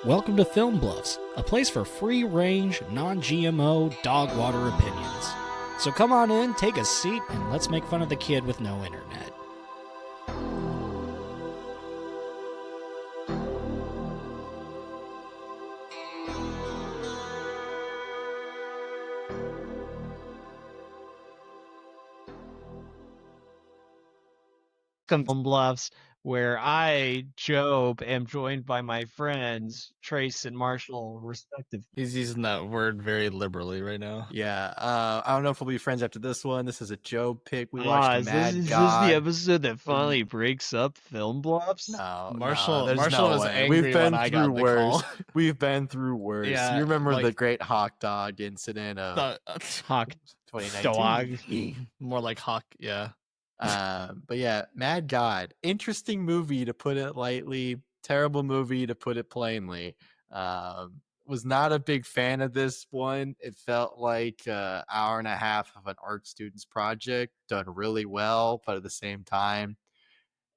Welcome to Film Bluffs, a place for free-range, non-GMO, dog water opinions. So come on in, take a seat, and let's make fun of the kid with no internet. Film Bluffs, where I, Jobe, am joined by my friends Trace and Marshall, respectively. He's using that word very liberally right now. Yeah, I don't know if we'll be friends after this one. This is a Jobe pick. We watched Is Mad this God. the episode that finally breaks up Film Bluffs? No, Marshall there's Marshall no was way. angry We've been when I through got the worse. call. We've been through worse. Yeah, you remember like- the great hawk dog incident of Hawk 2019? dog. More like Hawk, yeah. But yeah, Mad God. Interesting movie to put it lightly. Terrible movie to put it plainly. Was not a big fan of this one. It felt like an hour and a half of an art student's project done really well, but at the same time,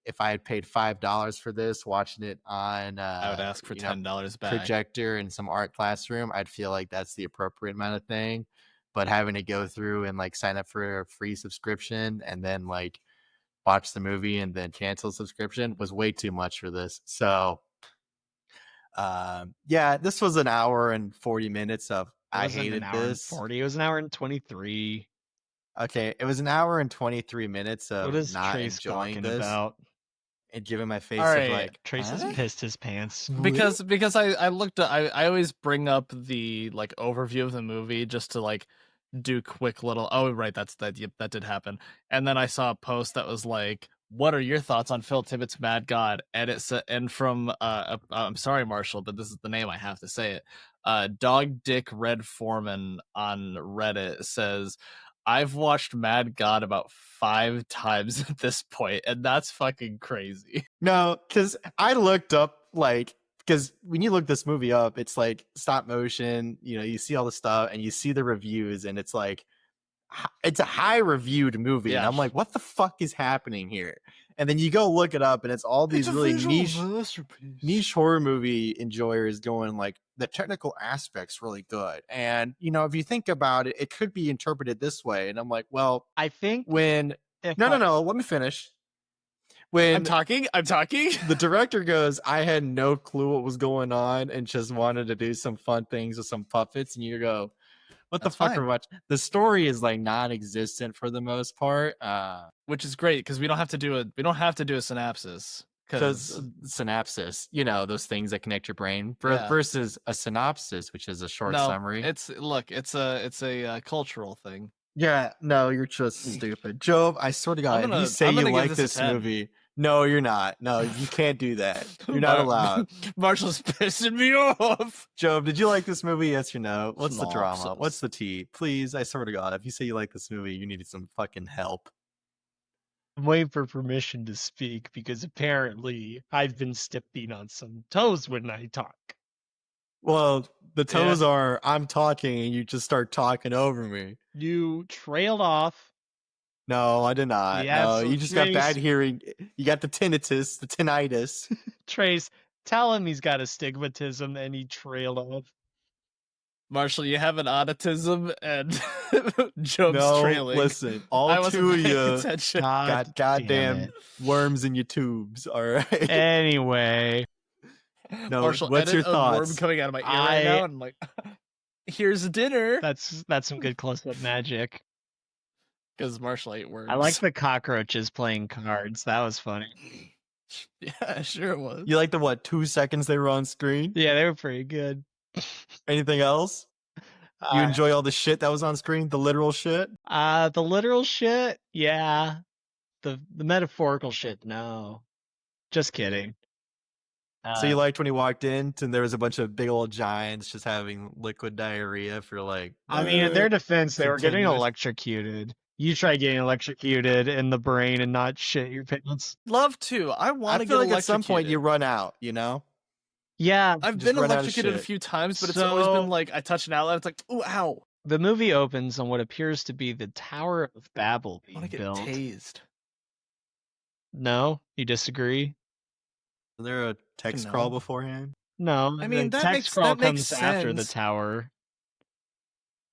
if I had paid $5 for this, watching it on I would ask for $10 back. projector in some art classroom, I'd feel like that's the appropriate amount of thing. But having to go through and like sign up for a free subscription and then like watch the movie and then cancel subscription was way too much for this. So yeah, this was an hour and 40 minutes of I hated this. 40. It was an hour and 23. Okay, it was an hour and 23 minutes of What is not Trace enjoying talking this about? and giving my face All of right, like Trace has pissed his pants. Because I looked at I always bring up the like overview of the movie just to like do quick little right, that did happen. And then I saw a post that was like, what are your thoughts on Phil Tippett's Mad God? And it said, and from I'm sorry, Marshall, but this is the name, I have to say it. Dog Dick Red Foreman on Reddit says, I've watched Mad God about 5 times at this point, and that's fucking crazy. No, because I looked up like because when you look this movie up, it's like stop motion, you see all the stuff and you see the reviews and it's like it's a high reviewed movie. And I'm like, what the fuck is happening here? And then you go look it up and it's all these really niche horror movie enjoyers going like the technical aspect's really good. And if you think about it, it could be interpreted this way. And I'm like, well, I think when no, let me finish. When I'm talking. The director goes, I had no clue what was going on and just wanted to do some fun things with some puppets. And you go, what That's the fuck fine. are much? The story is like non-existent for the most part. Which is great because we don't have to do a synopsis. Because synapses, those things that connect your brain versus a synopsis, which is a short summary. It's a cultural thing. Yeah, no, you're just stupid. Jobe, I swear to God, if you say you like this movie, no, you're not. No, you can't do that. You're not allowed. Marshall's pissing me off. Jobe, did you like this movie? Yes or no? What's the drama? Synopsis. What's the tea? Please, I swear to God, if you say you like this movie, you needed some fucking help. I'm waiting for permission to speak because apparently I've been stepping on some toes when I talk. Well, the toes are I'm talking and you just start talking over me. You trailed off. No, I did not. Yeah, No, so you just got Trace- bad hearing. You got the tinnitus. Trace, tell him he's got astigmatism and he trailed off. Marshall, you have an autism and Jobe's No, trailing. listen, I all wasn't two of paying you attention. got goddamn worms in your tubes. All right. Anyway, No, Marshall, what's edit your a worm thoughts? coming out of my ear right now, and I'm like, here's dinner. that's some good close-up magic. Because Marshall ate worms. I like the cockroaches playing cards. That was funny. Yeah, sure it was. You like the 2 seconds they were on screen? Yeah, they were pretty good. Anything else? You enjoy all the shit that was on screen? The literal shit? The literal shit, yeah. The metaphorical shit, no. Just kidding. So you liked when you walked in and there was a bunch of big old giants just having liquid diarrhea for like... I mean, in their defense, they were getting continuous- electrocuted. You try getting electrocuted in the brain and not shit your pants. Love to. I want I to feel get like at some point electrocuted. you run out, Yeah, I've just been run out of electrocuted a shit. few times, but it's always So- been like I touch an outlet, it's like, ooh, ow. the movie opens on what appears to be the Tower of Babel I want being to get built. tased. No? You disagree? Is there a text No. crawl beforehand? No, I mean, the that text makes scroll comes sense. after the tower.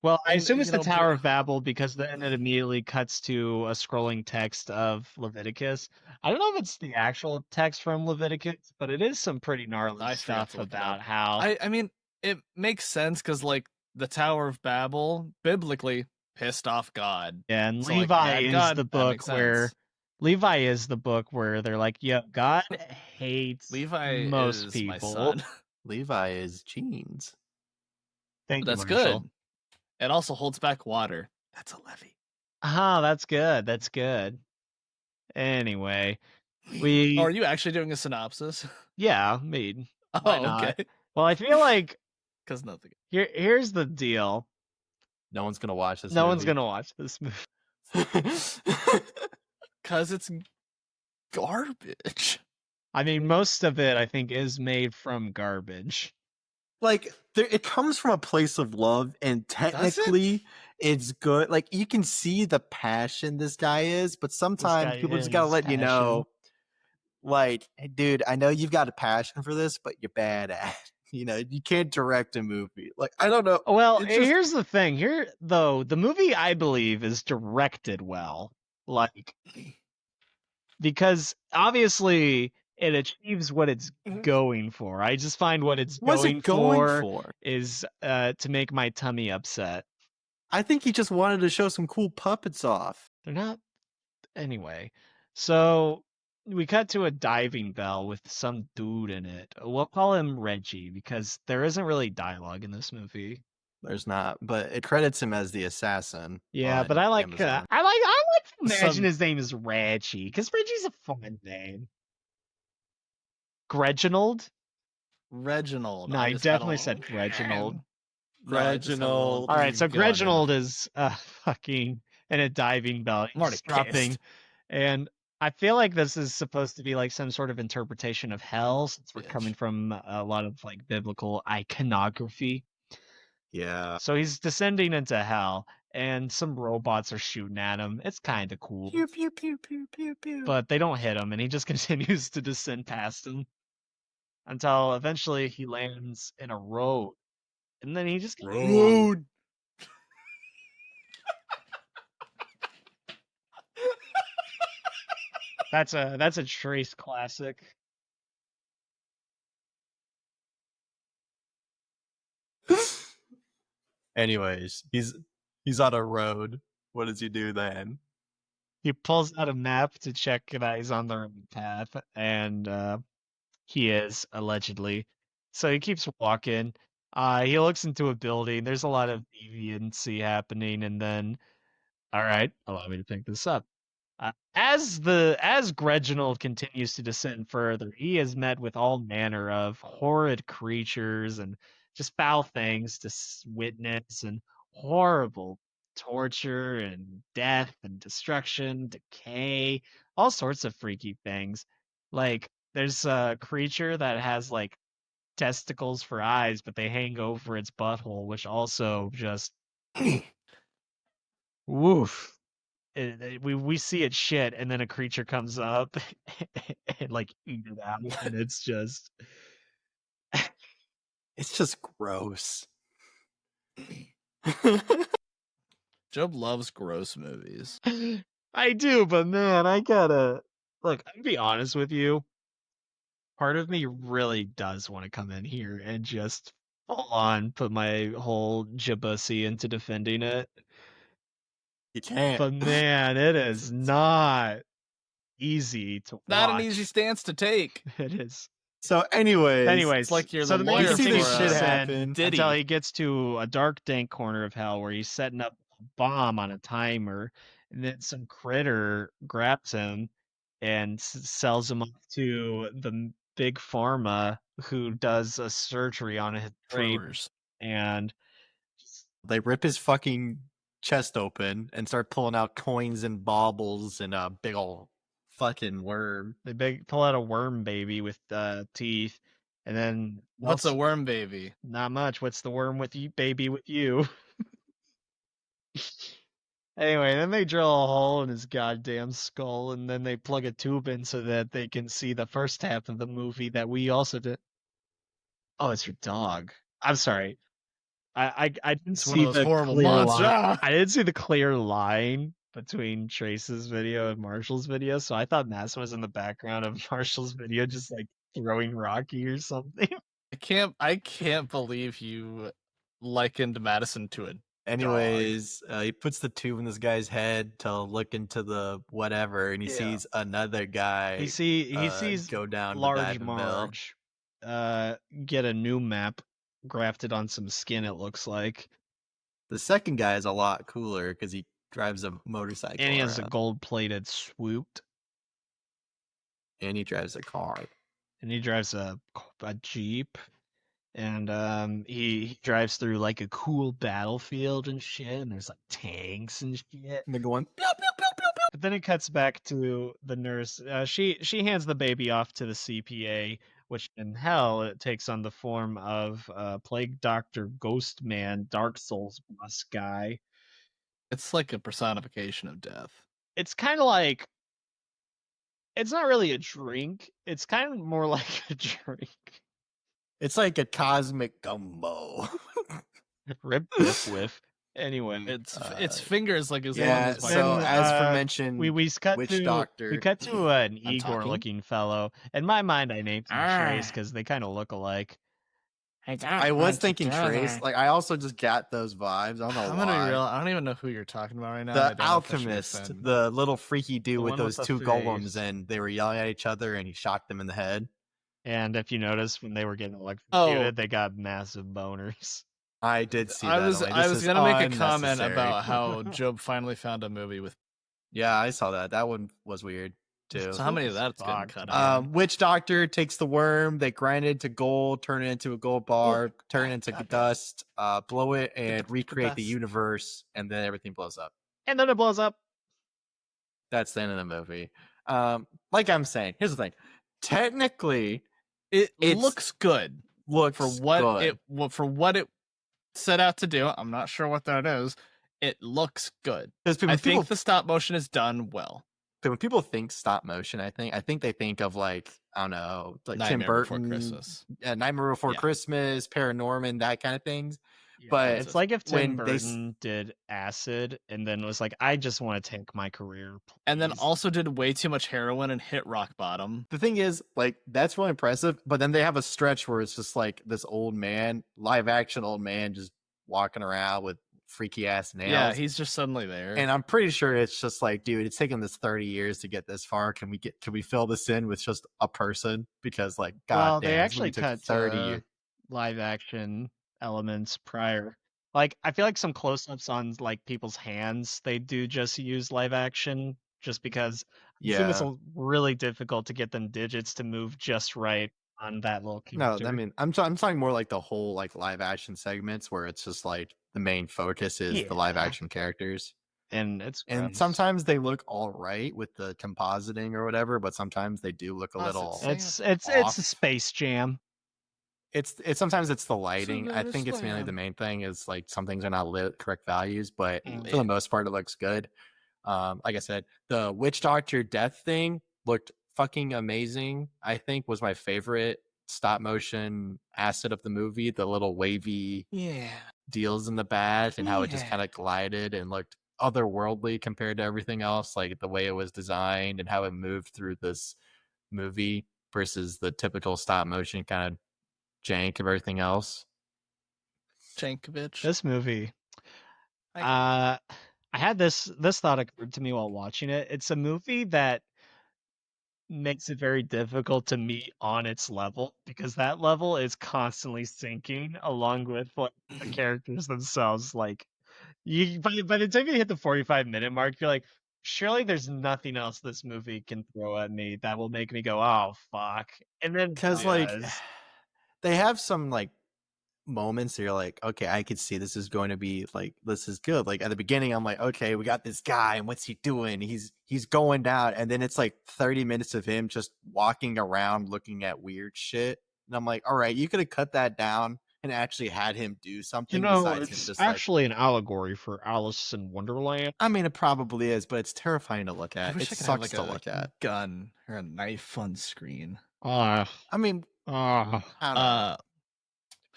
Well, I And, assume it's you the know, Tower of Babel because then it immediately cuts to a scrolling text of Leviticus. I don't know if it's the actual text from Leviticus, but it is some pretty gnarly I forgot stuff to look it about up. how I mean, it makes sense because like the Tower of Babel, biblically pissed off God. yeah, and So like Levi mad is God, the that makes sense. Levi is the book where they're like, yeah, God hates Levi most is my people. son. Levi is jeans. Thank you, That's Marshall. good. It also holds back water. That's a levee. Ah, that's good. That's good. Anyway, Oh, are you actually doing a synopsis? yeah, made. Why Oh, not? okay. Well, I feel like Because nothing. here's the deal. No one's gonna watch this No one's movie. gonna watch this movie. Because it's garbage. I mean, most of it I think is made from garbage. Like it comes from a place of love, and technically it's good. Like you can see the passion this guy is, but sometimes guy people just gotta is let you know, like, hey, dude, I know you've got a passion for this, but you're bad at it. You know, you can't direct a movie. Like, I don't know. Well, It's just, here's the thing. Here, though, the movie I believe is directed well, like because obviously it achieves what it's going for. I just find what it's what's going it going for for? is to make my tummy upset. I think he just wanted to show some cool puppets off. They're not anyway. So we cut to a diving bell with some dude in it. We'll call him Reggie because there isn't really dialogue in this movie. There's not, but it credits him as the assassin. Yeah, on but I like Amazon. I like to imagine Some- his name is Reggie because Reggie's a fun name. Reginald? Reginald. No, I don't- definitely said Reginald. No, I just have a little Reginald. All right, so gun in it. Reginald is fucking in a diving bell. I'm already He's dropping, pissed. and I feel like this is supposed to be like some sort of interpretation of hell, since we're coming Bitch. from a lot of like biblical iconography. Yeah. So he's descending into hell, and some robots are shooting at him. It's kind of cool, Pew pew pew pew pew pew. but they don't hit him, and he just continues to descend past them until eventually he lands in a road, and then he just Road. That's a Trace classic. Anyways, he's on a road. What does he do then? He pulls out a map to check that he's on the right path, and he is allegedly. So he keeps walking. He looks into a building. There's a lot of deviancy happening, and then, all right, allow me to pick this up. As Reginald continues to descend further, he is met with all manner of horrid creatures and just foul things to witness, and horrible torture and death and destruction, decay, all sorts of freaky things. Like there's a creature that has like testicles for eyes, but they hang over its butthole, which also just woof. We see it shit, and then a creature comes up and like eat it out, and it's just It's just gross. Job loves gross movies. I do, but man, I gotta look. I'll be honest with you. Part of me really does want to come in here and just full on put my whole jabussy into defending it, You can't. but man, it is not easy to watch. Not an easy stance to take. It is. So, anyways, It's like you're so the man lawyer see this continues for to shit descend happen. Diddy. until he gets to a dark, dank corner of hell where he's setting up a bomb on a timer, and then some critter grabs him and sells him off to the big pharma who does a surgery on his brain, Growers. and they rip his fucking chest open and start pulling out coins and baubles and a big ol' fucking worm. they pull out a worm baby with teeth, and then What's a worm baby? not much. What's the worm with you, baby, with you? Anyway, then they drill a hole in his goddamn skull, and then they plug a tube in so that they can see the first half of the movie that we also did. Oh, it's your dog. I'm sorry. I didn't It's one see of those the horrible clear monsters. line. Ah! I didn't see the clear line between Trace's video and Marshall's video, so I thought Mass was in the background of Marshall's video, just like throwing Rocky or something. I can't believe you likened Madison to a Anyways, he puts the tube in this guy's head to look into the whatever, and he Yeah. sees another guy He sees go down the Large diving bell. Marge get a new map grafted on some skin, it looks like. The second guy is a lot cooler because he drives a motorcycle And he has a around, gold-plated swoop. and he drives a car. And he drives a Jeep. And he drives through like a cool battlefield and shit, and there's like tanks and shit. And they're going, pew, pew, pew, pew, pew. But then it cuts back to the nurse. She hands the baby off to the CPA, which in hell it takes on the form of Plague Doctor, Ghost Man, Dark Souls boss guy. It's like a personification of death. It's kind of like, it's not really a drink. It's kind of more like a drink. It's like a cosmic gumbo. Rip whiff whiff. Anyway, It's fingers like as long Yeah, as my so Then, as for mentioned, we cut Witch to Doctor. we cut to an I'm Igor talking. looking fellow. In my mind, I named him Trace Ah. because they kind of look alike. I was thinking Trace. Like I also just got those vibes. I don't know I'm why. gonna be real. I don't even know who you're talking about right now. and I The don't know if I should alchemist, offend. the little freaky dude The with one with those the two golems, face. and they were yelling at each other, and he shocked them in the head. And if you notice, when they were getting electrocuted, Oh. they got massive boners. I did see I that. was only. I This was is gonna make a comment unnecessary. about how Jobe finally found a movie with. Yeah, I saw that. That one was weird too. So how many of that's getting Fuck, cut man. out? Witch Doctor takes the worm, they grind it to gold, turn it into a gold bar, turn it into dust, blow it, and recreate the dust. universe, and then everything blows up. And then it blows up. That's the end of the movie. Like I'm saying, here's the thing. Technically, It it's- looks good looks for what good. it set out to do. I'm not sure what that is. It looks good. Because I when people think the stop motion is done well. when people think stop motion, I think they think of like I don't know, like Tim Nightmare Before Burton, Christmas. Nightmare Before Yeah. Christmas, Paranorman, that kind of things. Yeah, But it's like if Tim when they s- Burton did acid and then was like, I just want to take my career. And then please." also did way too much heroin and hit rock bottom. The thing is, like, that's really impressive. But then they have a stretch where it's just like this old man, live action old man, just walking around with freaky ass nails. Yeah, he's just suddenly there. And I'm pretty sure it's just like, dude, it's taken this 30 years to get this far. Can we fill this in with just a person? Because like, God Well, damn, they this actually movie took cut 30 years. live action elements prior. Like, I feel like some close-ups on like people's hands, they do just use live action, just because I assume it's Yeah. really difficult to get them digits to move just right on that little No, character. I mean, I'm talking more like the whole like live action segments where it's just like the main focus is the live Yeah. action characters. and it's And gross. sometimes they look all right with the compositing or whatever, but sometimes they do look a Plus, little. it's- it's off. a Space Jam. It's sometimes it's the lighting. I better think it's mainly the slam. main thing is like some things are not lit correct values, but Mm. for the most part it looks good. Like I said, the Witch Doctor death thing looked fucking amazing. I think was my favorite stop motion asset of the movie. The little wavy Yeah. deals in the bat and how it just Yeah. kind of glided and looked otherworldly compared to everything else, like the way it was designed and how it moved through this movie versus the typical stop motion kind of jank of everything else. Jankovic. This movie. I- I had this thought occurred to me while watching it. It's a movie that makes it very difficult to meet on its level because that level is constantly sinking along with like the characters themselves. Like you by the time you hit the 45-minute mark, you're like, surely there's nothing else this movie can throw at me that will make me go, oh fuck. And then Because it like does. they have some like moments that you're like, okay, I could see this is going to be like this is good. Like at the beginning, I'm like, okay, we got this guy, and what's he doing? He's going down, and then it's like 30 minutes of him just walking around looking at weird shit, and I'm like, all right, you could have cut that down and actually had him do something besides him just actually an allegory for Alice in Wonderland. like. I mean, it probably is, but it's terrifying to look I at. wish It I could sucks have to like look a at. gun or a knife on screen. Ah, I mean, ah. I don't know.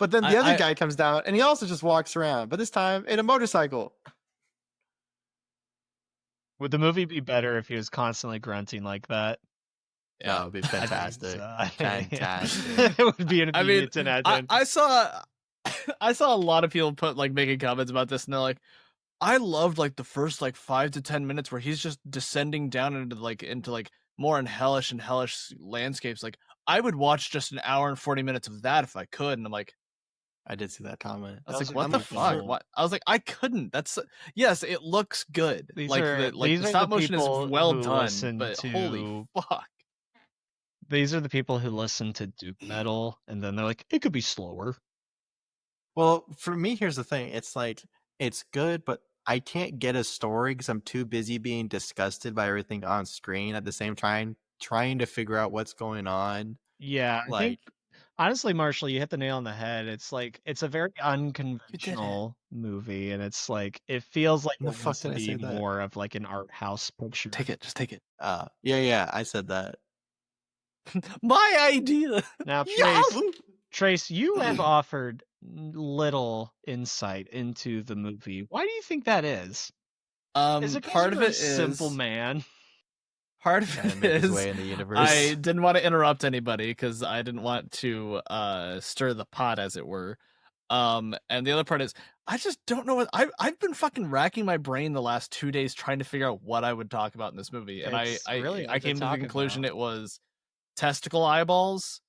But then the other I- guy comes down and he also just walks around, but this time in a motorcycle. Would the movie be better if he was constantly grunting like that? No, it'd be I think fantastic. so. Fantastic. It would be an I mean, immediate 10 out of 10. I saw I saw a lot of people put like making comments about this, and they're like, I loved like the first like 5 to 10 minutes where he's just descending down into like more in hellish landscapes. Like I would watch just an hour and 40 minutes of that if I could, and I'm like, I did see that comment. I was Those like, are what the people fuck? who- What? I was like, I couldn't. That's yes, it looks good. These like are- the these are the stop motion is people well who done, listen but to- holy fuck. These are the people who listen to Duke Metal, and then they're like, it could be slower. Well, for me, here's the thing. It's like, it's good, but I can't get a story because I'm too busy being disgusted by everything on screen at the same time, trying to figure out what's going on. Yeah, I Like, think honestly, Marshall, you hit the nail on the head. It's like it's a very unconventional movie, and it's like it feels like When it the fuck wants to did I be say that? more of like an art house picture. Take it, just take it. yeah, I said that. My idea. Now, Trace, you have offered little insight into the movie. Why do you think that is? Is it 'cause Part of you're a it simple is man? part of Trying to it make his is way in the universe. I didn't want to interrupt anybody because I didn't want to stir the pot, as it were. And the other part is I just don't know what I've been fucking racking my brain the last 2 days trying to figure out what I would talk about in this movie, and It's really I hard to came to the talk conclusion about. it was testicle eyeballs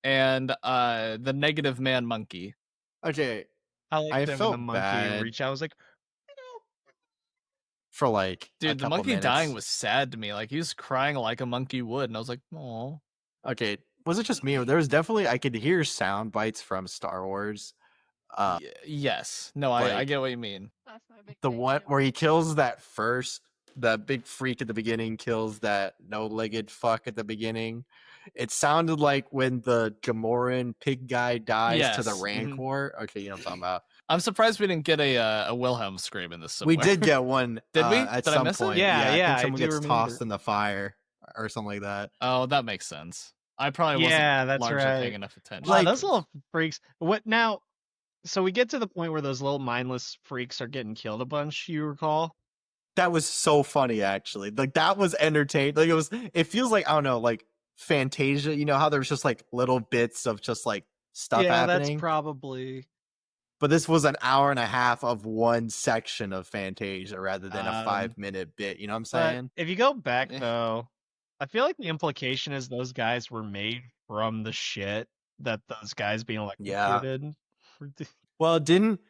and the negative man monkey. Okay, I liked I it when the felt monkey bad. reached out. I was like, for like a Dude, the couple monkey dying minutes. was sad to me. Like he was crying like a monkey would, and I was like, "Oh." Okay, was it just me? Or there was definitely, I could hear sound bites from Star Wars. Yes. No, I like- get what you mean. The one where he kills that big freak at the beginning, kills that no-legged fuck at the beginning. It sounded like when the Gamoran pig guy dies to the Yes, mhm. Rancor. Okay, you know what I'm talking about. I'm surprised we didn't get a Wilhelm scream in this. Somewhere. We did get one. Did we? At Did I some miss it? point? Yeah, I yeah, think I someone do gets remember. tossed in the fire or something like that. Oh, that makes sense. I probably Yeah, wasn't that's largely right. paying enough attention. wow, Like- those little freaks. What now? So we get to the point where those little mindless freaks are getting killed a bunch. You recall? That was so funny, actually. Like that was entertaining. Like it feels like, I don't know, like Fantasia. You know how there's just like little bits of just like stuff happening. that's probably. But this was an hour and a half of one section of Fantasia rather than a 5-minute bit. You know what I'm But saying? if you go back Eh. though, I feel like the implication is those guys were made from the shit that those guys being electrocuted. Well, didn't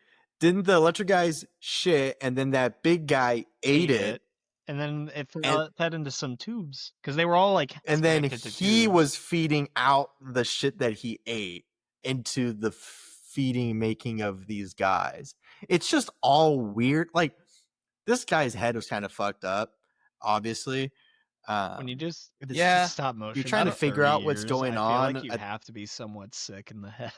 the electric guys shit and then that big guy ate it, and then it And- fed into some tubes because they were all like. and then connected to he tubes. was feeding out the shit that he ate into the feeding making of these guys. It's just all weird. Like this guy's head was kind of fucked up, obviously. When you just it's Yeah, just stop motion. trying to about figure 30 out what's years, going I feel on. like you have to be somewhat sick in the head.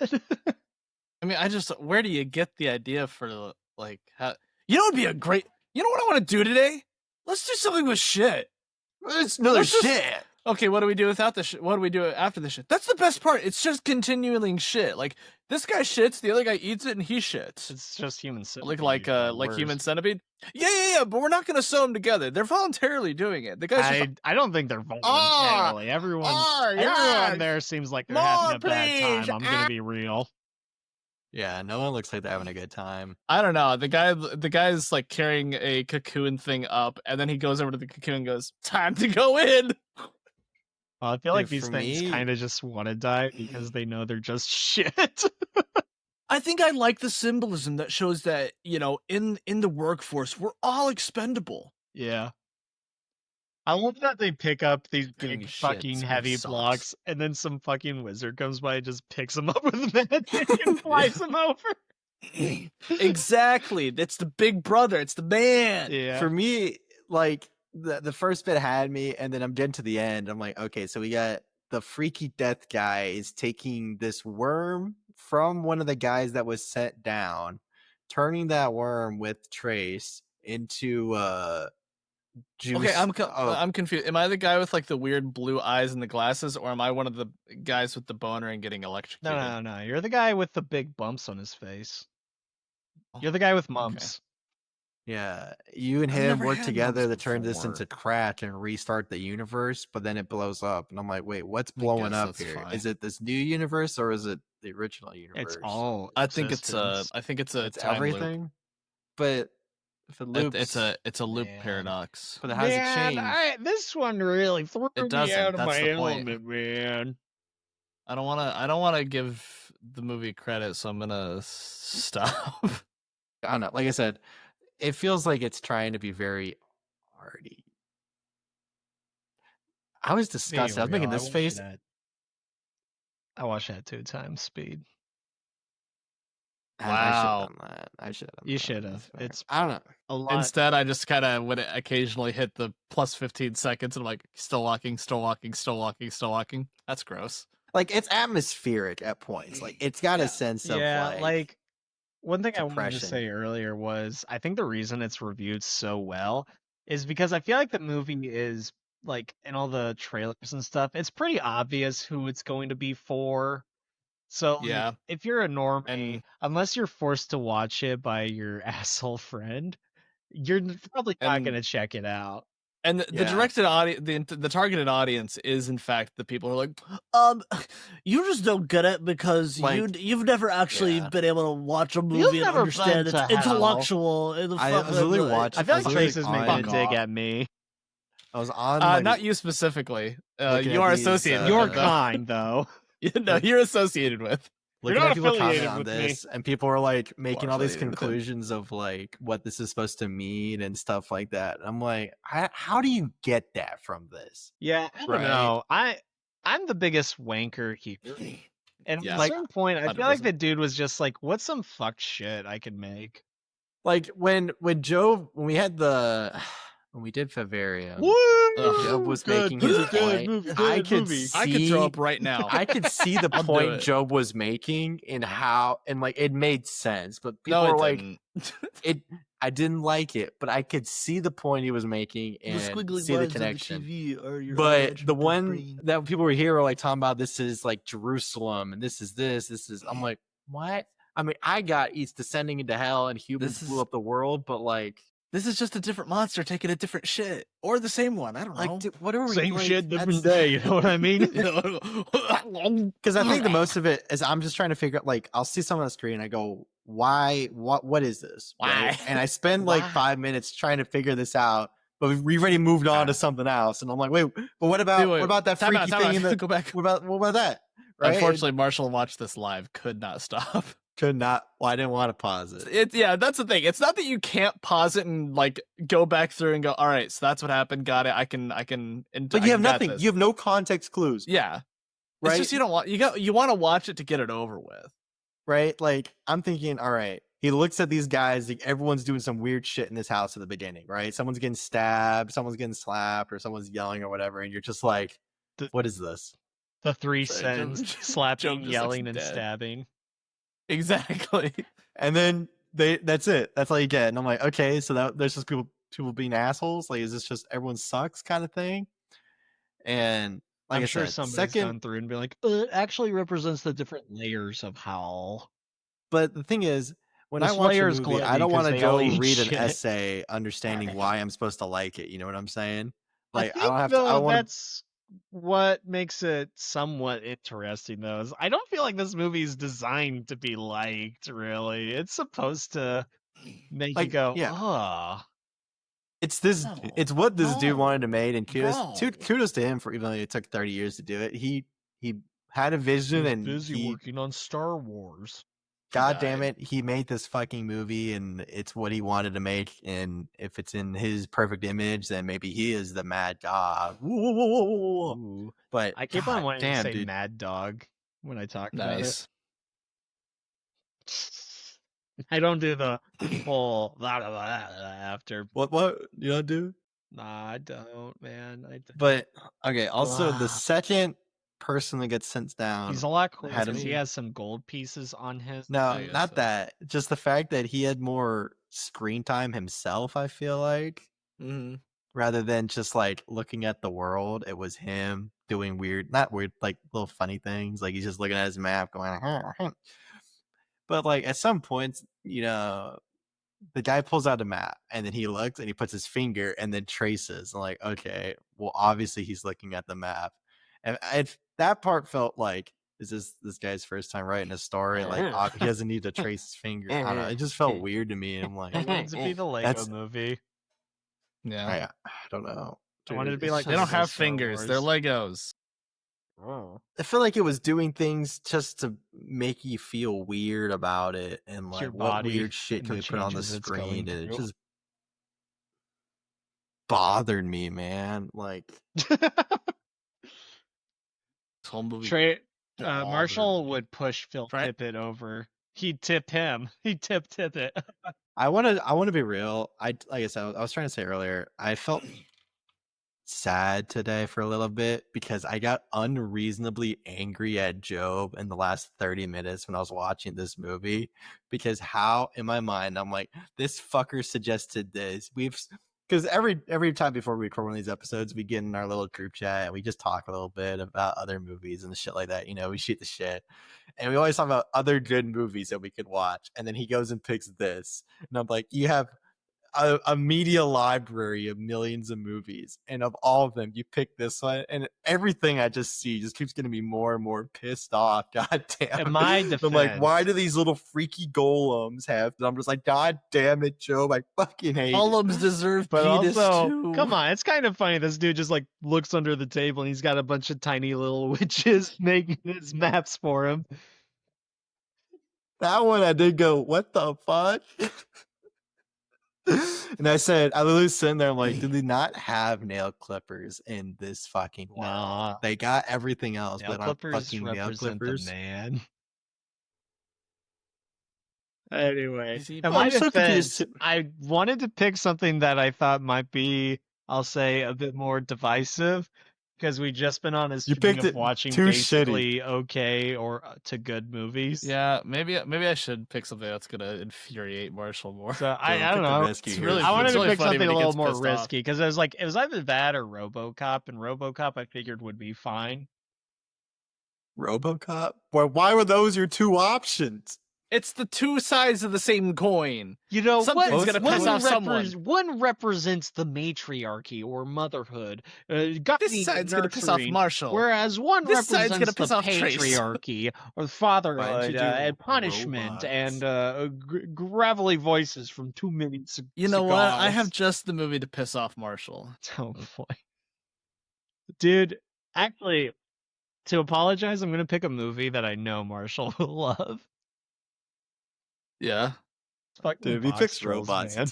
I mean, where do you get the idea for like how? You know, it'd be a great. You know what I want to do today? Let's do something with shit. It's another Let's just- shit. Okay, what do we do without the shit? What do we do after the shit? That's the best part. It's just continuing shit. Like this guy shits, the other guy eats it, and he shits. It's just human Like human centipede. Yeah. But we're not gonna sew them together. They're voluntarily doing it. The guy's just I don't think they're voluntarily. Everyone there seems like they're having a bad time. I'm gonna be real. Yeah, no one looks like they're having a good time. I don't know. The guy's like carrying a cocoon thing up, and then he goes over to the cocoon and goes, "Time to go in." Well, I feel like Dude, these for things me- kind of just want to die because they know they're just shit. I think I like the symbolism that shows that, you know, in the workforce, we're all expendable. Yeah. I love that they pick up these Giving big me shit, fucking this movie heavy sucks. blocks, and then some fucking wizard comes by and just picks them up with a magic and flies them over. Exactly. It's the big brother. It's the man. Yeah. For me, like the first bit had me, and then I'm getting to the end. I'm like, okay, so we got the freaky death guy is taking this worm from one of the guys that was sent down, turning that worm with Trace into juice. Okay, Oh, I'm confused. Am I the guy with like the weird blue eyes and the glasses, or am I one of the guys with the boner and getting electrocuted? No. You're the guy with the big bumps on his face. You're the guy with Okay. mumps. yeah. You and I've him never work had together to mumps turn this before. into crack and restart the universe, but then it blows up. And I'm like, wait, what's I blowing guess up that's here? fine. Is it this new universe or is it the original universe? It's all. I think it's existence. a It's time everything. loop. But if it loops, It's a loop Man. paradox. but how does it Man, change? this one really threw It me doesn't, out of that's my the point. element, man. I don't want to give the movie credit, so I'm gonna stop. I don't know. Like I said, it feels like it's trying to be very arty. I was disgusted. I was making this face. I watched that 2 times speed. I should have Wow. done that. I should have. You should have. It's I don't know. a lot. Instead, I just kind of would occasionally hit the plus 15 seconds, and I'm like, still walking, still walking, still walking, still walking. That's gross. Like it's atmospheric at points. Like it's got a sense of like one thing I wanted to depression. say earlier was I think the reason it's reviewed so well is because I feel like the movie is like in all the trailers and stuff, it's pretty obvious who it's going to be for. So like, Yeah. if you're a normie, And- unless you're forced to watch it by your asshole friend, you're probably not And- going to check it out. And the Yeah. directed audience, the targeted audience is in fact the people who are like, you just don't get it because Like, you've never actually yeah. been able to watch a movie and never understand been it's to hell. intellectual. And the I was literally watching. I feel like was Trace is literally making a on- dig at me. I was on. Like, not you specifically. looking You at are these, associated. You're with You're it, though. kind though. No, you're associated with. looking not at people comment affiliated on with me. this, and people are like making all these affiliated with him. conclusions of like what this is supposed to mean and stuff like that. I'm like, how do you get that from this? Yeah, I don't Right. know. I'm the biggest wanker here. And Yeah. at a Like, certain point, I feel like 100%. the dude was just like, what's some fuck shit I can make? Like when Jobe, when we had the when we did Favarium, Woo! Jobe was making his point. I could I could throw see- up right now. I could see the I'll do point it. Jobe was making and how, and like it made sense, but people No, were it like, didn't. I didn't like it, but I could see the point he was making and see the connection. But the one that people were here were like talking about, this is like Jerusalem and this is. I'm like, what? I mean, I got East descending into hell and humans This blew is- up the world, but like, This is just a different monster taking a different shit, or the same one. I don't know. like, dude, what are we? Same like, shit, different that's- day. You know what I mean? Because I think the most of it is I'm just trying to figure out, like, I'll see something on the screen and I go, why, what is this? Right? Why? And I spend like Why? 5 minutes trying to figure this out, but we've already moved on to something else. And I'm like, wait, but what about, Wait, what about that time freaky out, time thing out. in the, Go back. what about that? Right? Unfortunately, Marshall watched this live. Could not stop. Could not, well, I didn't want to pause it. Yeah, that's the thing. It's not that you can't pause it and like go back through and go, all right, so that's what happened. Got it. I can. But you have nothing. You have no context clues. Yeah. Right? It's just you don't want you want to watch it to get it over with. Right? Like, I'm thinking, all right, he looks at these guys, like, everyone's doing some weird shit in this house at the beginning, right? Someone's getting stabbed, someone's getting slapped, or someone's yelling or whatever, and you're just like, what is this? The three Sorry, Joe- sins: Joe slapping, just yelling, looks and dead. stabbing. Exactly. And then that's it. That's all you get. And I'm like, okay, so there's just people being assholes. Like, is this just everyone sucks kind of thing? And like I'm I sure said, somebody's gone through and be like, it actually represents the different layers of hell. but the thing is, when The I watch a Slayer's movie, I glitty don't 'cause want to they all go eat read an shit. essay understanding why I'm supposed to like it. You know what I'm saying? Like, I think, don't have to. I though, don't want to. that's what makes it somewhat interesting, though. Is I don't feel like this movie is designed to be liked. Really, it's supposed to make you Like, go, yeah. "Oh, It's this. No. It's what this dude No. wanted to make, and kudos, No. kudos to him for even though it took 30 years to do it. He had a vision, he's and busy he, working on Star Wars." God damn died. it, he made this fucking movie, and it's what he wanted to make. And if it's in his perfect image, then maybe he is the mad dog. Ooh. But I keep God on wanting damn, to say dude. "Mad Dog" when I talk Nice. about it. I don't do the whole blah, blah, blah, after. What you know, dude? Nah, I don't, man. But okay. Also, the Ah. second person that gets sent down. He's a lot cooler had because he him- has some gold pieces on his. No, I guess not so. that. Just the fact that he had more screen time himself. I feel like. Mm-hmm. rather than just like looking at the world. It was him doing not weird, like little funny things. Like he's just looking at his map, going. But like at some points, the guy pulls out a map and then he looks and he puts his finger and then traces. I'm like, okay, well, obviously he's looking at the map, and that part felt like, is this guy's first time writing a story? Like he doesn't need to trace his finger. I don't know. It just felt weird to me. And I'm like, I wanted to be the Lego movie. Yeah. I don't know. I wanted to be It's like They don't Lego have Star fingers. They're Wars. Legos. Oh. I feel like it was doing things just to make you feel weird about it, and Your like what body weird shit and can the we put on the changes it's going screen, and it through. just bothered me, man. Like, This whole movie. bothered Marshall me. would push Phil Right. Tippett over. He'd tip him. He'd tip Tippett. I want to be real. Like I said, I was trying to say earlier, I felt sad today for a little bit because I got unreasonably angry at Jobe in the last 30 minutes when I was watching this movie, because how in my mind I'm like, this fucker suggested this. Because every time before we record one of these episodes, we get in our little group chat and we just talk a little bit about other movies and shit like that. We shoot the shit. And we always talk about other good movies that we could watch. And then he goes and picks this. And I'm like, you have a media library of millions of movies, and of all of them, you pick this one. And everything I just see just keeps getting me more and more pissed off. God damn. In my I'm like, why defense- do these little freaky golems have? And I'm just like, God damn it, Joe. I fucking hate it. Golems deserve But penis also, too. come on, it's kind of funny. This dude just like looks under the table and he's got a bunch of tiny little witches making his maps for him. That one I did go, what the fuck? And I literally sitting there, I'm like, do they not have nail clippers in this fucking world? Nah. They got everything else, Nail but not clippers fucking nail represent clippers. the man. Anyway, Is he- in my I'm so defense, confused. I wanted to pick something that I thought might be, I'll say, a bit more divisive, because we just been on a You string picked of it watching too basically okay or to good movies. Yeah, maybe I should pick something that's gonna infuriate Marshall more. So I Pick don't the know. risky It's here. really- I wanted it's to really pick funny something when a he little gets more pissed off. risky, because it was either that or RoboCop, and RoboCop I figured would be fine. RoboCop? Why were those your two options? It's the two sides of the same coin. You know, Something's gonna piss off someone. one represents the matriarchy or motherhood, guiding This side's gonna piss off nurturing, Marshall. whereas one This side's represents gonna piss the off Trace. patriarchy or Why fatherhood didn't you do and punishment robots? and gravelly voices from 2 million You know what? I have cigars. just the movie to piss off Marshall. Oh boy, dude. Actually, to apologize, I'm gonna pick a movie that I know Marshall will love. Yeah. It's fucking Dude, if he Box picks Trolls, robots, man.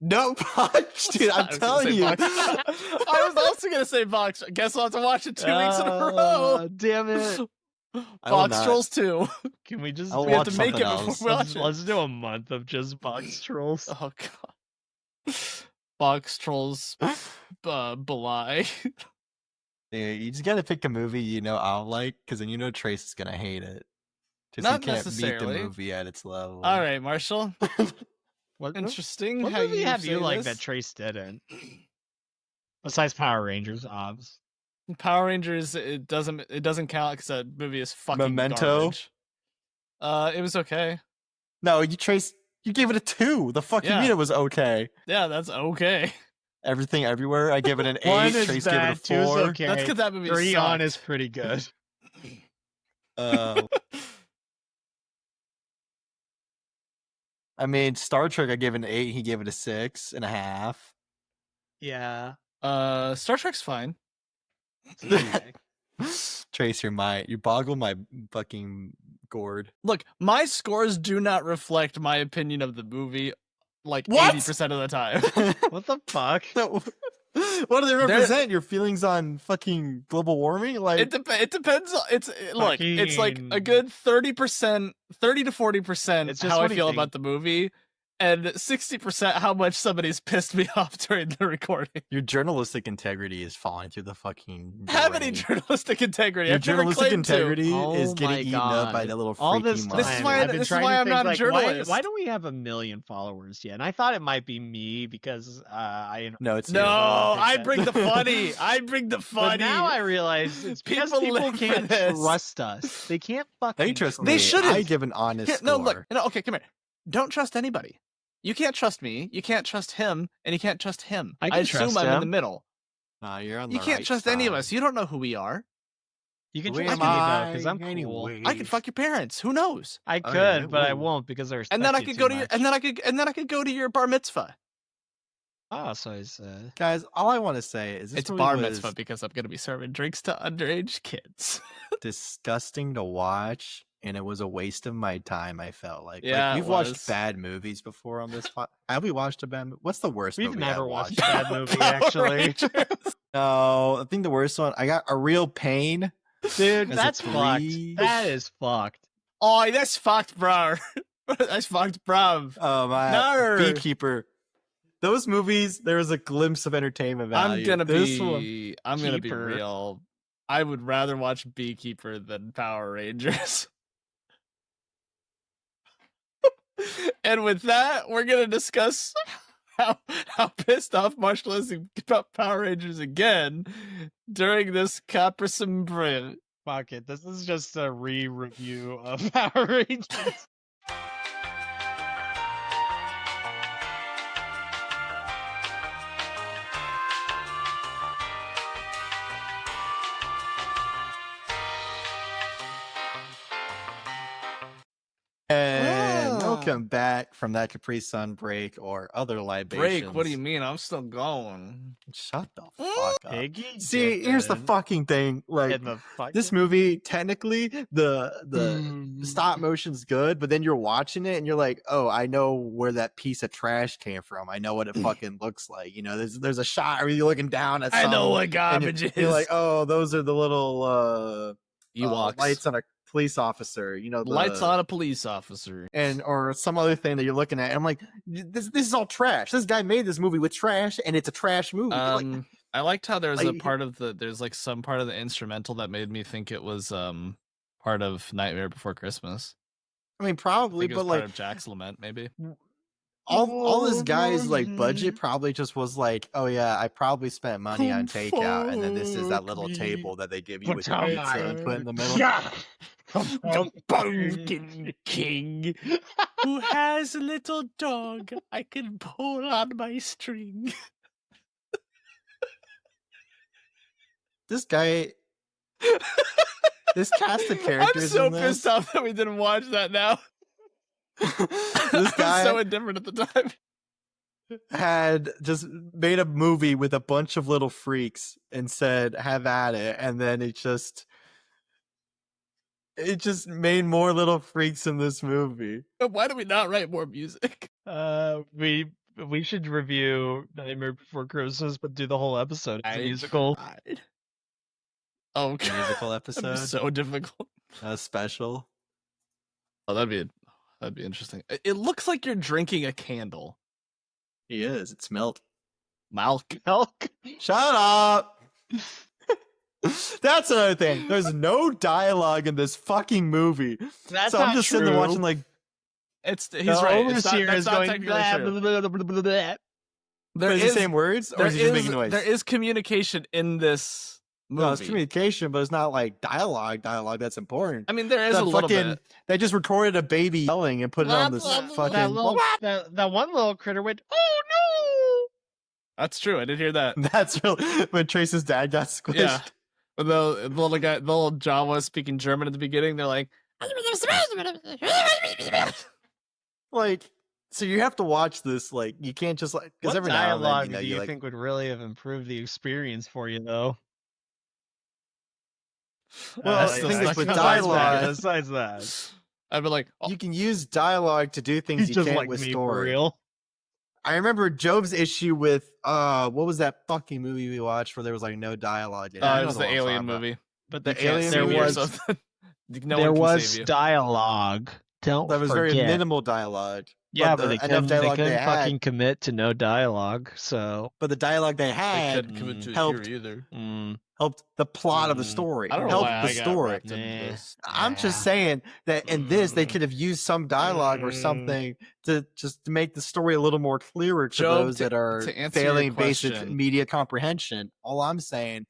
no punch, dude. I I'm was gonna telling say you. Box- I was also gonna say Box. Guess I'll have to watch it 2 weeks in a row. Damn it. I will Box not. Trolls 2. Can we just I'll We have to watch make it something before else. we watch it. let's do a month of just Box Trolls. Oh god. Box Trolls belie. Dude, you just gotta pick a movie I'll like, because then Trace is gonna hate it. Just Not he can't necessarily. meet the movie at its level. All right, Marshall. What Interesting what how movie you have say you like this. that Trace didn't? Besides Power Rangers, obs. Power Rangers, it doesn't count because that movie is fucking Memento? garbage. It was okay. No, you gave it a 2. The fuck you Yeah. mean it was okay? Yeah, that's okay. Everything Everywhere, I give it an 8. 1 is Trace gave it a bad, 2 is 4. okay. That's because that movie 3 on sucked. is pretty good. I mean, Star Trek, I gave it an 8. He gave it a 6.5. Yeah. Star Trek's fine. Trace, you boggle my fucking gourd. Look, my scores do not reflect my opinion of the movie like What? 80% of the time. What the fuck? So, what do they represent? Your feelings on fucking global warming? Like, It depends. Look, it's like a Fucking- good 30%, 30 to 40% It's just how I what do you feel think? about the movie, and 60% how much somebody's pissed me off during the recording. Your journalistic integrity is falling through the fucking. Have any drain. journalistic integrity? Your I've never journalistic claimed to. integrity Oh is my getting eaten up by God. that little freaky All this mind. time, This is why- I've been this is trying why to I'm think, not a like, journalist. Why don't we have 1 million followers yet? And I thought it might be me because No, it's No, you. I bring the funny. I bring the funny. But now I realize it's because People people live for can't this. trust us. They can't fucking They trust They me. shouldn't. I give an honest Here, score. no, look. No, okay, come here. Don't trust anybody. You can't trust me. You can't trust him, and you can't trust him. I can assume trust I'm in the him. middle. Nah, you're on You the can't right trust any of side. us. You don't know who we are. You can Who trust am me though, because I I'm cool. anyway? I could fuck your parents. Who knows? I Oh, could, yeah, but I whoa. won't because I respect And then I you could too go to your. much. And then I could go to your bar mitzvah. Oh, so it's Guys, all I want to say is this It's movie bar was mitzvah because I'm gonna be serving drinks to underage kids. disgusting to watch, and it was a waste of my time. I felt like, Yeah, it we've was. watched bad movies before on this. Have we watched a bad movie? What's the worst we've movie never I've watched watched? a bad movie Power actually. Rangers. No, I think the worst one. I got A Real Pain. Dude, As a that's fucked. three. That is fucked. Oh, that's fucked, bro. That's fucked, bro. My No. Beekeeper. Those movies, there was a glimpse of entertainment value. I'm gonna This be. I'm gonna be Keeper. real. I would rather watch Beekeeper than Power Rangers. And with that, we're gonna discuss how pissed off Marshall is about Power Rangers again during this Capricum break. Fuck it. This is just a re-review of Power Rangers. And welcome back from that Capri Sun break or other libations. Break? What do you mean? I'm still going. Shut the fuck up. Piggy See, here's the dipping fucking thing. Like in the fucking- this movie, technically, the stop motion's good, but then you're watching it and you're like, oh, I know where that piece of trash came from. I know what it fucking looks like. You know, there's a shot where you're looking down at I know something, what and garbage is. you're like, oh, those are the little Ewoks. lights on a police officer. You know, Lights on a police officer. and or some other thing that you're looking at. And I'm like, this is all trash. This guy made this movie with trash, and it's a trash movie. Like, I liked how there's a like- part of there's like some part of the instrumental that made me think it was part of Nightmare Before Christmas. I mean, I probably, think it but was part like of Jack's Lament, maybe. all this guy's like budget probably just was like, oh yeah, I probably spent money on takeout, and then this is that little table that they give you with your pizza and put in the middle. The Pumpkin King, who has a little dog I can pull on my string. This guy, this cast of I'm characters so in this, pissed off that we didn't watch that now. this I'm guy so indifferent at the time. had just made a movie with a bunch of little freaks and said, have at it, and then it just made more little freaks in this movie. Why do we not write more music? We should review Nightmare Before Christmas, but do the whole episode as a musical. tried. Oh, God. Musical That'd episode, be so difficult. a special. Oh, that'd be interesting. It looks like you're drinking a candle. He is. It's milk. Milk. Milk. Shut up. That's another thing. There's no dialogue in this fucking movie. That's So I'm just sitting there watching like, He's The right. It's not, overseer that's is not going technically blah, true. blah, blah, blah, blah, blah. There is he saying words or is he just making noise? There is communication in this movie. No, it's communication, but it's not like dialogue that's important. I mean, there is That a little fucking- bit. They just recorded a baby yelling and put it on this fucking. That one little critter went, oh That's true. I did hear that. That's real. When Trace's dad got squished. Yeah. When the little guy, the little John was speaking German at the beginning. They're like, Like, so you have to watch this. Like, you can't just like no! because What every now and then, dialogue you know, do you you like. think would really have improved the experience for you, though? Well, that's I the think it's with second- dialogue. Besides that, I'd be like, oh, You can use dialogue to do things he's you just can't like with me story. for real. I remember Jobe's issue with what was that fucking movie we watched where there was like no dialogue in it? I it know was the the one I'm Alien talking about. movie. But The You can't alien save movie me or was- something. No there one can was save you. dialogue to Don't That was very forget. minimal dialogue. Yeah, but but they enough couldn't, dialogue they fucking had. commit to no dialogue, so... But the dialogue they They had couldn't commit to it helped- here either. helped the plot of the story. I don't know helped why the I got story. wrapped into Nah. this. I'm just saying that in this they could have used some dialogue or something to make the story a little more clearer to Job, those to- that are to answer your failing basic question- media comprehension. All I'm saying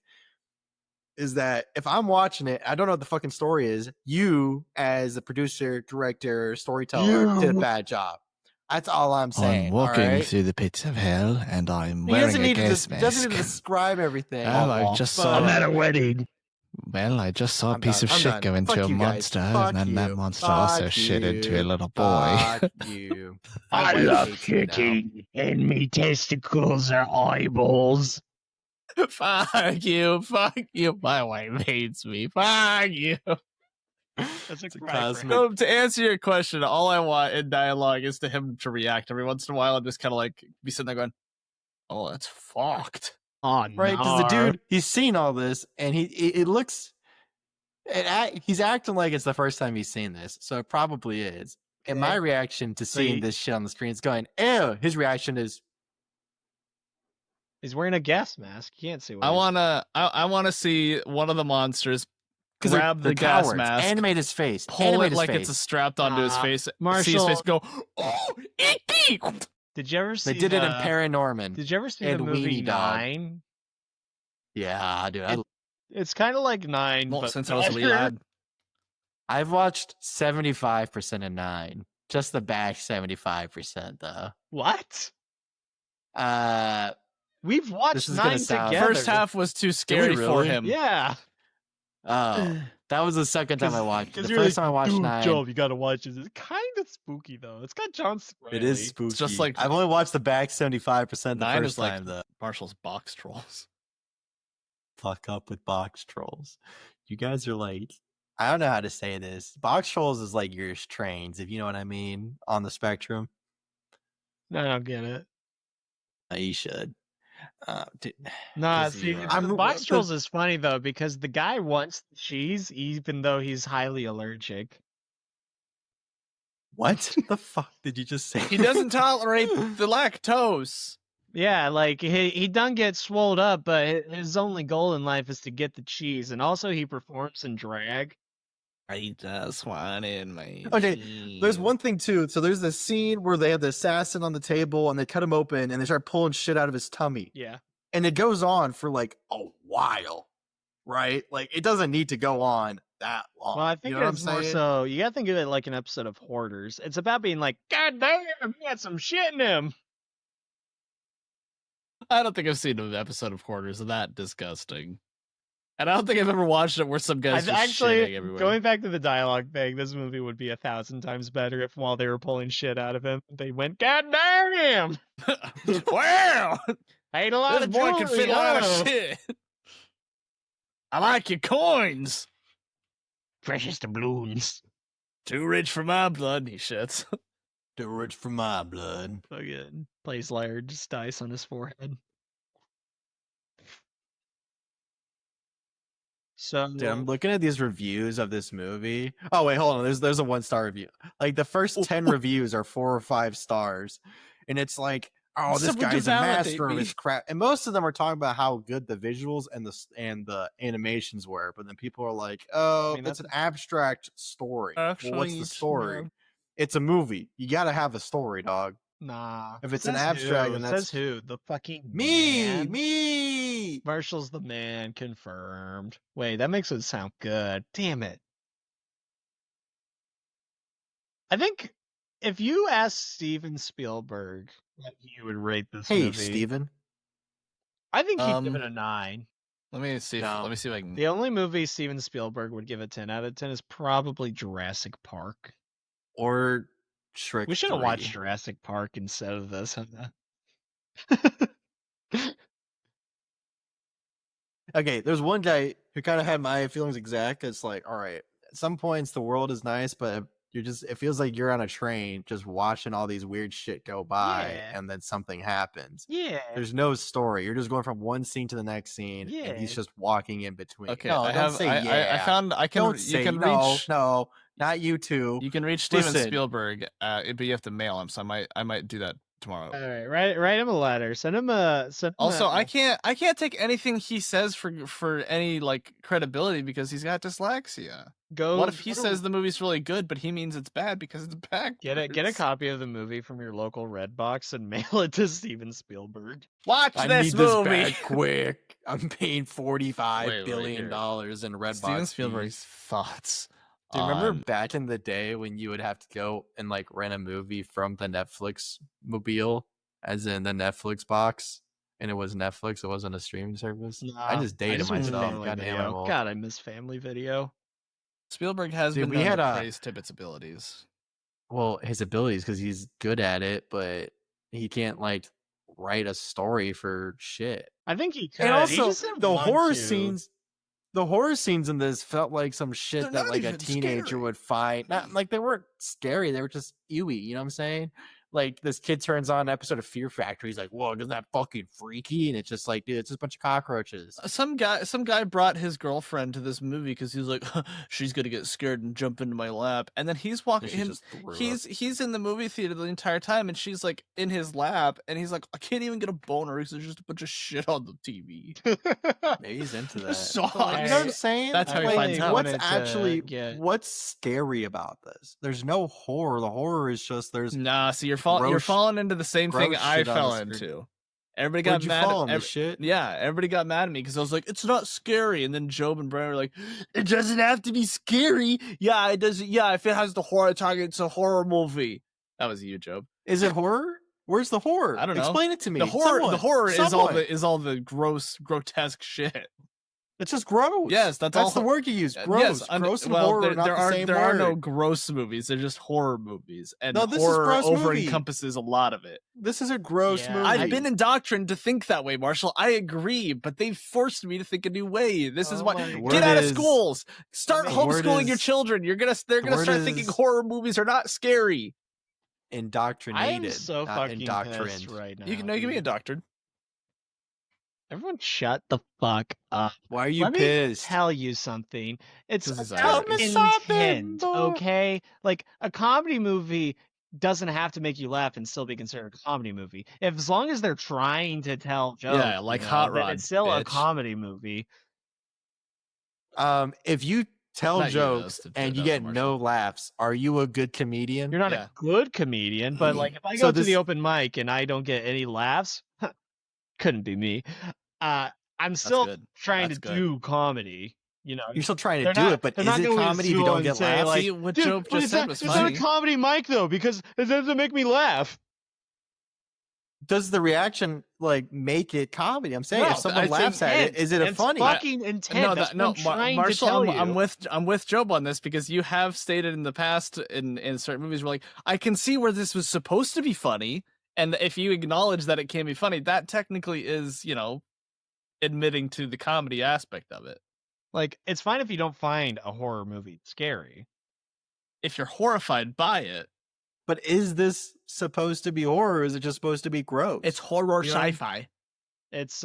is that if I'm watching it, I don't know what the fucking story is. You, as a producer, director, storyteller, did a bad job. That's all I'm saying. I'm walking all right? through the pits of hell, and I'm He wearing doesn't a need to gas doesn't need to mask. describe everything. Well, I just but- saw. I'm at a wedding. Well, I just saw a I'm piece done, of I'm shit done. go into Fuck a you guys. monster, Fuck and then that you. monster also Fuck shit into a you. little boy. Fuck you. I My wife love hates me now. kicking, and me testicles are eyeballs. Fuck you. My wife hates me. Fuck you. That's a It's a cry for cosmic- help. No, to answer your question, all I want in dialogue is to him to react every once in a while and just kind of like be sitting there going, "Oh, that's fucked." Oh, Right? Because the nar. dude, he's seen all this, and it looks, he's acting like it's the first time he's seen this, so it probably is. And my reaction to seeing he- this shit on the screen is going, ew. His reaction is, He's wearing a gas mask. You can't see what I wanna see one of the monsters because grab the gas mask, animate his face, pull animate it his like face. it's strapped onto his face, see his Marshall- face go, "Oh, icky!" Did you ever see They did it in the- Paranorman. Did you ever see and the movie Weenie Dog. 9? Yeah, dude. It's kind of like 9, Well, but since I was a wee better. lad. I've watched 75% of 9. Just the back 75%, though. What? Uh, We've watched This is gonna 9 sound- together. First half was too scary for really? him. Yeah. oh, that was the second time I watched it. The you're first time I watched "Dude, 9. Job, you gotta watch this. It's kind of spooky, though. It's got John Smiley. It is spooky. just like- I've only watched the back 75% the 9 first is like time, though. Marshall's box trolls. Fuck up with box trolls. You guys are like, I don't know how to say this. Box trolls is like your trains, if you know what I mean, on the spectrum. No, I don't get it. You should. Dude, Nah, 'cause see, you, the box trolls is funny, though, because the guy wants the cheese, even though he's highly allergic. what the fuck did you just say? He doesn't tolerate the lactose. Yeah, like, he done gets swolled up, but his only goal in life is to get the cheese, and also he performs in drag. I just wanted my Okay, There's one thing too. So there's this scene where they have the assassin on the table and they cut him open and they start pulling shit out of his tummy. Yeah. And it goes on for like a while, right? Like it doesn't need to go on that long. Well, I think you know what I'm it's more saying? so, you gotta think of it like an episode of Hoarders. It's about being like, God damn, he had some shit in him. I don't think I've seen an episode of Hoarders that disgusting. And I don't think I've ever watched it where some guys just Actually, shitting everywhere. going back to the dialogue thing, this movie would be 1,000 times better if while they were pulling shit out of him, they went, God damn! Wow! I ate a lot This of boy can jewelry, fit a lot oh." of shit. I like your coins. Precious doubloons. Too rich for my blood, he shits. Too rich for my blood. Fucking plays large dice on his forehead. So, Dude, I'm looking at these reviews of this movie. Oh wait, hold on. There's a 1-star review. Like the first 10 reviews are 4 or 5 stars, and it's like, oh, this Someone guy's just a validate master of me. his craft. And most of them are talking about how good the visuals and the animations were. But then people are like, oh, mean, it's that's an abstract story. Well, what's Actually, the it's story? not. It's a movie. You gotta have a story, dog. nah. If it's an Says abstract, who? then Says that's- who? The fucking Me. man? Marshall's the man, confirmed. Wait, that makes it sound good. Damn it. I think if you ask Steven Spielberg what he would rate this Hey, movie, Steven. I think he'd give Um, it a 9. Let me see. No. Let me see if I can. The only movie Steven Spielberg would give a 10 out of 10 is probably Jurassic Park. Or Shrek. We should have 3. watched Jurassic Park instead of this, huh? Okay, there's one guy who kind of had my feelings exact. It's like, all right, at some points the world is nice, but it feels like you're on a train just watching all these weird shit go by, Yeah. and then something happens. Yeah. There's no story. You're just going from one scene to the next scene, Yeah. and he's just walking in between. Okay, No, I don't have. say I yeah. found. I can. Don't You say can no. reach. No, not you two. You can reach Steven Listen. Spielberg, but you have to mail him. So I might do that tomorrow. All right, write him a letter. Send him a. Also, I can't take anything he says for any like credibility because he's got dyslexia. go. What if he go to- says the movie's really good, but he means it's bad because it's backwards? Get a copy of the movie from your local Redbox and mail it to Steven Spielberg. Watch I this need movie. this back quick. I'm paying $45 Wait, billion here. dollars in Redbox. Steven Spielberg's fees. thoughts. Do you remember on- back in the day when you would have to go and like rent a movie from the Netflix mobile, as in the Netflix box, and it was Netflix, it wasn't a streaming service? I Nah, just dated miss myself. Family Goddamn, Video. I'm old. God, I miss Family Video. Spielberg has Dude, been we known had to a- praise Tippett's abilities. Well, his abilities, because he's good at it, but he can't like write a story for shit. I think he could. And He also, just didn't the want horror to. scenes. The horror scenes in this felt like some shit They're that not like a even teenager scary. would find. Not like they weren't scary; they were just ewy. You know what I'm saying? Like this kid turns on an episode of Fear Factory. He's like, "Whoa, isn't that fucking freaky?" And it's just like, dude, it's just a bunch of cockroaches. Some guy brought his girlfriend to this movie because he was like, she's gonna get scared and jump into my lap, and then he's walking. And she In, just threw up. he's in the movie theater the entire time, and she's like in his lap, and he's like, I can't even get a boner because there's just a bunch of shit on the TV. Maybe he's into that. Saw But, like, you know what I'm saying? That's how he Like, finds out. What's Wanted to actually get- what's scary about this? There's no horror. The horror is just there's. Nah, so you're falling Gross- into the same thing gross I shit on fell the screen. into. Everybody Where'd got you mad. fall on ev- this shit? Yeah, everybody got mad at me because I was like, "It's not scary," and then Jobe and Brian were like, "It doesn't have to be scary." Yeah, it doesn't. Yeah, if it has the horror target, it's a horror movie. That was you, Jobe. Is it horror? Where's the horror? I don't know. Explain it to me. The horror Someone. is all the gross, grotesque shit. It's just gross. Yes, that's all- the word you use. Yes, Gross. Gross and horror are not the same there are word. no gross movies. They're just horror movies, and No, this is horror gross over movie. encompasses a lot of it. This is a gross Yeah, movie. I've been indoctrined to think that way, Marshall. I agree, but they forced me to think a new way. This is Oh what my get word out of is- schools. Start the word homeschooling your is- children. They're gonna the start word thinking is- horror movies are not scary. Indoctrinated. I am so not fucking pissed indoctrined. right now. You can be a dude. doctor. Everyone, shut the fuck up. Why are you Let me pissed? tell you something. It's 'Cause he's about Irish. intent, Something, okay? Like a comedy movie doesn't have to make you laugh and still be considered a comedy movie. If as long as they're trying to tell jokes, Yeah, like Hot then Rod, it's still a bitch. comedy movie. If you tell Not you, jokes though, and you that's get no laughs, are you a good comedian? You're not Yeah. a good comedian, but like if I So go to the this- open mic and I don't get any laughs, couldn't be me. I'm still good. trying That's to good. do comedy. You know, You're still trying to They're do not- it, but they're is not it gonna comedy if you sue don't and get say, laughs? like, See, what Dude, Jobe but just it's said not, was it's not funny. a comedy mic though because it doesn't make me laugh. Does the reaction like make it comedy? I'm saying No, if someone it's laughs at it, intent. is it a It's funny? fucking intent. That's what I'm trying Marshall, to tell you. I'm with Jobe on this because you have stated in the past in certain movies where like I can see where this was supposed to be funny, and if you acknowledge that it can be funny, that technically is admitting to the comedy aspect of it. Like, it's fine if you don't find a horror movie scary. If you're horrified by it, But is this supposed to be horror? Or is it just supposed to be gross? it's horror You know? sci-fi. It's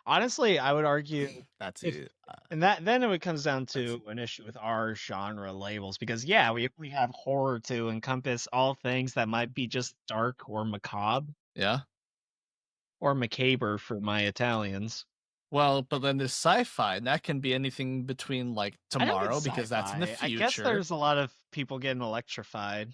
honestly, I would argue, That's If- it. and then it comes down to an issue with our genre labels because yeah, we have horror to encompass all things that might be just dark or macabre Yeah. or macabre for my Italians. Well, but then there's sci-fi, and that can be anything between like I know tomorrow it's because that's in the sci-fi. future. I guess there's a lot of people getting electrified.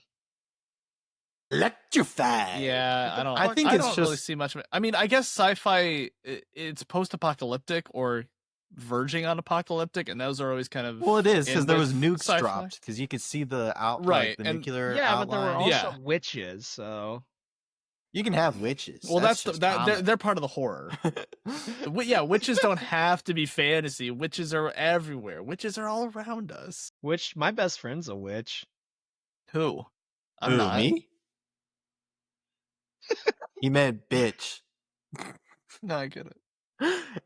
electrified. Yeah, I don't. I think I it's don't really just- see much of it. I mean, I guess sci-fi it's post-apocalyptic or verging on apocalyptic, and those are always kind of Well, it is because in there was with nukes sci-fi. dropped because you could see the out Right, the and- nuclear Yeah, but there were outline. also Yeah. witches, so You can have witches. Well, that's just they're, common. they're part of the horror. Yeah, witches don't have to be fantasy. Witches are everywhere. Witches are all around us. my best friend's a witch. Who? I'm Who, not. me? He meant bitch. No, I get it.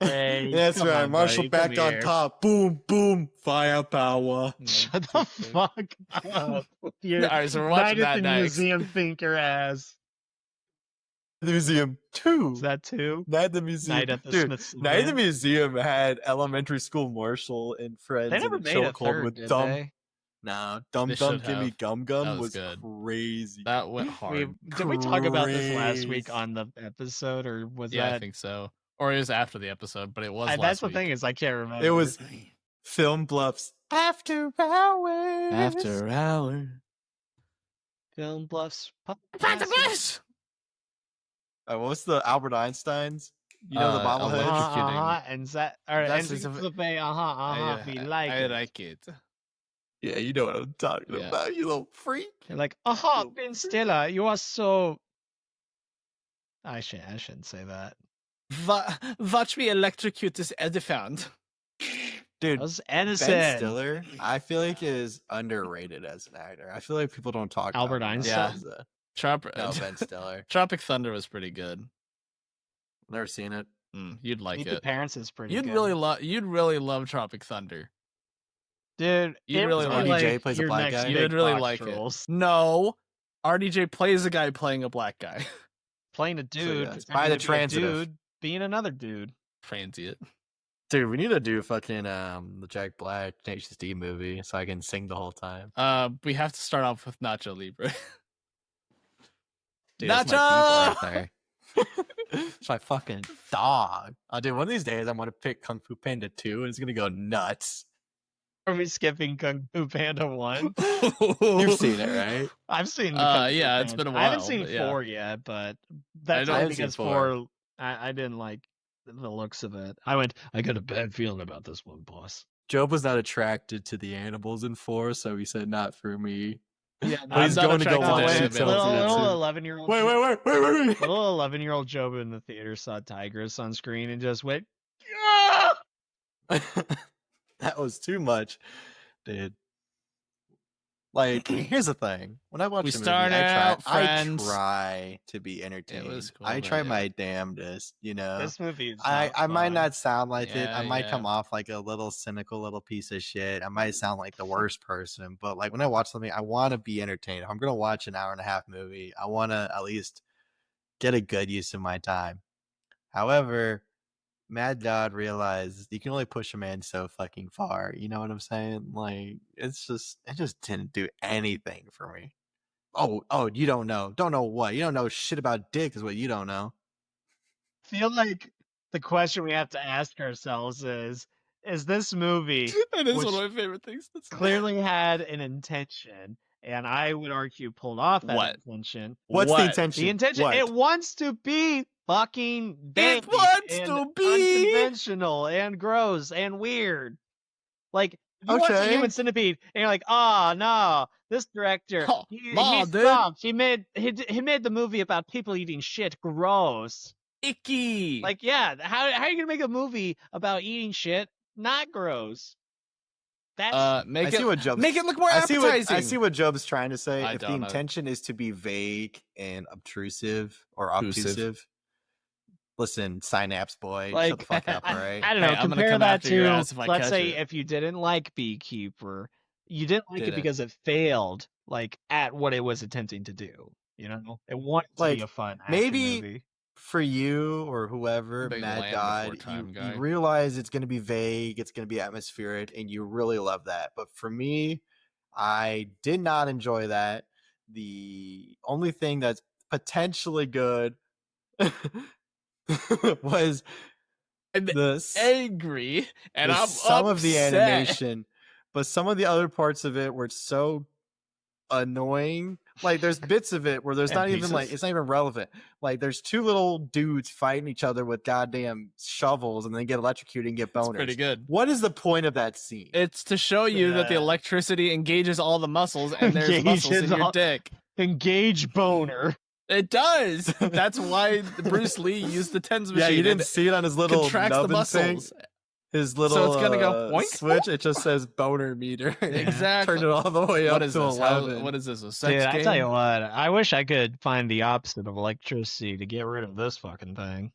Ray, That's come right. on, Marshall buddy, back come on here. top. Boom, boom, firepower. Shut the fuck up. You're All right, so we're watching Night at that the next. Museum thinker ass. Museum 2. Is that two? Night at the Museum. Night at the Dude, Night at the Smithsonian? Museum had elementary school Marshall and friends They never in a made a chokehold third, with did Dumb. they? No, Dum They Dum should Gimme have. Gum That Gum was was good. crazy. That went hard. Did we talk about this last week Crazy. on the episode, or was Yeah, I that? think so. Or it was after the episode, but it was last That's the week. thing is I can't remember. It was Film Bluffs After Hours. After hour. Film Bluffs. What's the Albert Einsteins? You know the bobblehead? electrocuting. And that, or That's and just a- we like I it. like it. Yeah, you know what I'm talking Yeah. about, you little freak. You're like, Ben Stiller, you are so. I shouldn't say that. Watch me electrocute this elephant. Dude, That was Ben innocent. Stiller, I feel like is underrated as an actor. I feel like people don't talk Albert about him Einstein? as a- Tropic, No, Ben Stiller. Tropic Thunder was pretty good. Never seen it. You'd like Meet it. the Parents is pretty You'd good. You'd really love Tropic Thunder. Dude, You'd it really was like- RDJ like plays a your black next guy? You'd big really box like trolls. it. No, RDJ plays a guy playing a black guy. Playing a dude. yeah, it's pretending by the to be a transitive. dude being another dude. Transient. Dude, we need to do fucking the Jack Black Tenacious D movie so I can sing the whole time. We have to start off with Nacho Libre. Dude, that's my people right there. It's my fucking dog. Dude, one of these days I'm gonna pick Kung Fu Panda 2 and it's gonna go nuts. Are we skipping Kung Fu Panda 1? You've seen it, right? I've seen the Kung Fu yeah, it's Panda. been a I haven't while, seen but yeah. 4 yet, but that's don't- only I haven't seen because 4. 4, I didn't like the looks of it. I got a bad feeling about this one, boss. Job was not attracted to the animals in 4, so he said not for me. Yeah, But he's I'm not going to go attracted to watch any it. of it. So little let's do that too. 11-year-old. Wait. Little 11-year-old Jobe in the theater saw Tigress on screen and just went, "Yeah!" That was too much, dude. Like, here's the thing: when I watch We a movie, started out I friends. try to be entertained. was cool, I but try yeah. my damnedest, you know. This movie is I not might fun. not sound like it. I Yeah, might yeah. come off like a little cynical little piece of shit. I might sound like the worst person, but like when I watch something, I want to be entertained. If I'm gonna watch an hour and a half movie, I want to at least get a good use of my time. However, Mad Dog realized you can only push a man so fucking far. You know what I'm saying? Like it just didn't do anything for me. Oh, you don't know what? You don't know shit about dick is what you don't know. Feel like the question we have to ask ourselves is this movie That is Which- one of my favorite things. To say. clearly had an intention, and I would argue pulled off that What? intention. What's What? the intention? The intention, What? it wants to be fucking big wants and to be- unconventional and gross and weird. Like, you watch a Okay. Human Centipede, and you're like, oh no, this director, Oh, he nah, dude. sucks. He made the movie about people eating shit. Gross. Icky. Like, yeah, how are you gonna make a movie about eating shit not gross? That's make I it see what Job's- make it look more I appetizing. see what Job's trying to say. I If the don't know. intention is to be vague and obtrusive or Obtrusive. obtrusive, listen, Synapse boy, like shut the fuck up, all right? I don't know. Hey, I'm gonna compare come that after your to, ass if I let's catch say, it. if you didn't like Beekeeper, you didn't like it Didn't. because it failed, like at what it was attempting to do. You know, it wanted to Like, be a fun action maybe- movie. For you or whoever, Big Mad Land God, Before Time you guy. realize it's going to be vague, it's going to be atmospheric, and you really love that. But for me, I did not enjoy that. The only thing that's potentially good was I'm the s- angry, and the I'm some of the upset. animation, but some of the other parts of it were so annoying. Like there's bits of it where there's And not even like pieces. it's not even relevant. Like there's two little dudes fighting each other with goddamn shovels and then get electrocuted and get It's boners. pretty good. What is the point of that scene? It's to show you that the Yeah. electricity engages all the muscles, and there's muscles in Engages your all- dick. Engage boner. It does. That's why Bruce Lee used the tens machine. Yeah, you and didn't see it on his little contracts the nubbin thing. muscles. His little it's gonna go boink. switch. It just says boner meter. Exactly. Turn it all the way up What is to this? How- 11. what is this? A sex Dude, game? I tell you what, I wish I could find the opposite of electricity to get rid of this fucking thing.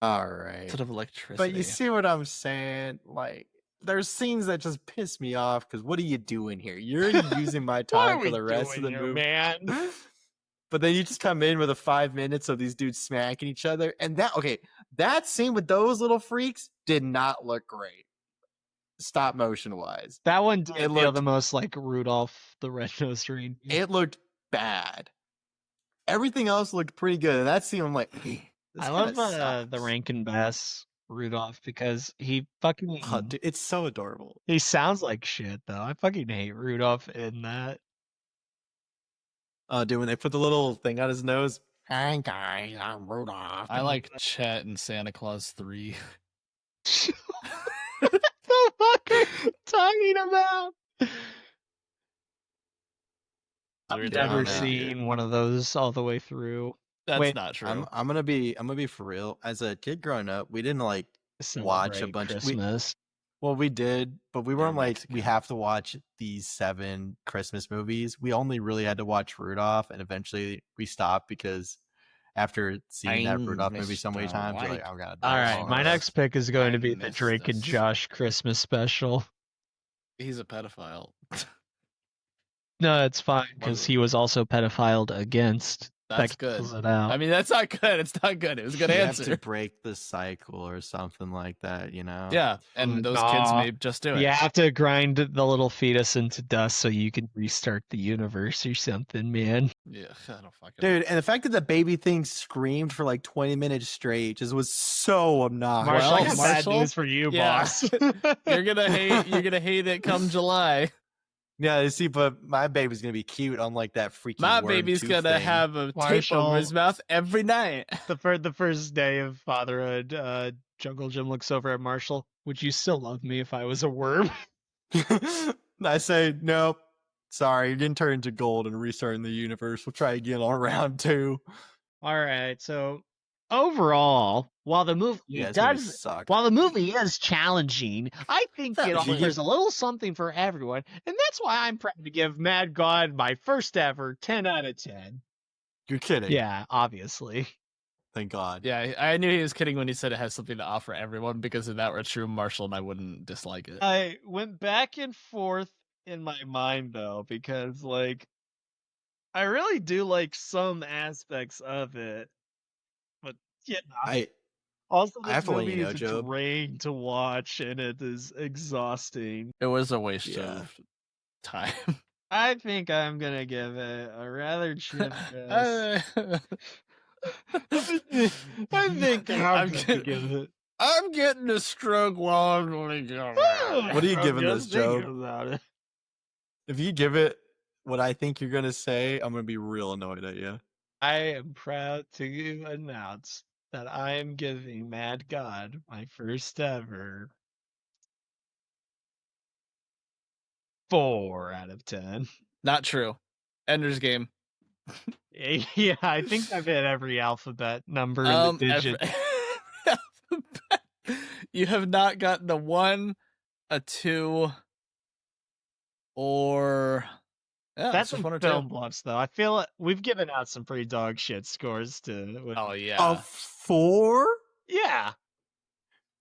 All right. Instead of electricity. But you see what I'm saying? Like, there's scenes that just piss me off because what are you doing here? You're using my time for the rest of the movie, man? But then you just come in with a 5 minutes of these dudes smacking each other, and that scene with those little freaks did not look great, stop motion wise. That one did feel looked- the most like Rudolph the Red-Nosed Reindeer. It looked bad. Everything else looked pretty good, and that scene I'm like, this I kinda love the sucks. Rankin Bass Rudolph because he fucking Oh, dude, it's so adorable. he sounds like shit though. I fucking hate Rudolph in that. Oh, dude, when they put the little thing on his nose. Hi guys, I'm Rudolph. I like Chet and Santa Claus 3. What the fuck are you talking about? I've Weird never Al, seen one of those all the way through. That's Wait, not true. I'm gonna be for real. As a kid growing up, we didn't like watch a Celebrate bunch of Christmas. well, we did, but we weren't like we Mexican. have to watch these 7 Christmas movies. We only really had to watch Rudolph, and eventually we stopped because after seeing that I'm Rudolph movie so many Mr. times, we're White. like, I'm gonna All right, my Alright. next pick is going to I be the missed Drake and this. Josh Christmas special. He's a pedophile. No, it's fine because he was also pedophiled against. That's That good. cancels it out. I mean, that's not good. It's not good. It was a good You have to answer. break the cycle or something like that, you know? Yeah, and those kids Nah. may just do it. You have to grind the little fetus into dust so you can restart the universe or something, man. Yeah, I don't fucking. Dude, and the fact that the baby thing screamed for like 20 minutes straight just was so obnoxious. Marshall, I got bad Marshall? news for you, Yeah. boss. You're gonna hate it come July. Yeah, you see, but my baby's gonna be cute, unlike that freaky. My worm baby's tooth gonna thing. have a tape Marshall. over his mouth every night. the first day of fatherhood, Jungle Jim looks over at Marshall. Would you still love me if I was a worm? I say, nope. Sorry, you didn't turn into gold and restarting the universe. We'll try again on round 2. All right. So overall, while the movie Yeah, this movie does, sucked. while the movie is challenging, I think it Yeah. offers a little something for everyone, and that's why I'm proud to give Mad God my first ever 10 out of 10. You're kidding. Yeah, obviously. Thank God. Yeah, I knew he was kidding when he said it has something to offer everyone, because if that were true, Marshall and I wouldn't dislike it. I went back and forth in my mind though, because like I really do like some aspects of it, but yeah, also I this have to let movie you know, is a Jobe. drain to watch and it is exhausting. It was a waste Yeah. of time. I think I'm gonna give it a rather generous. I think I'm I'm gonna kidding. give it. I'm getting a stroke while I'm going to What are you I'm giving just this, Jobe? thinking about it. If you give it what I think you're gonna say, I'm gonna be real annoyed at you. I am proud to announce that I am giving Mad God my first ever 4 out of 10. Not true. Ender's Game. Yeah, I think I've hit every alphabet number in the digit. You have not gotten a 1, a 2, or yeah, That's just some 1 or film 2. bluffs, though. I feel like we've given out some pretty dog shit scores to. Oh yeah. A 4? Yeah,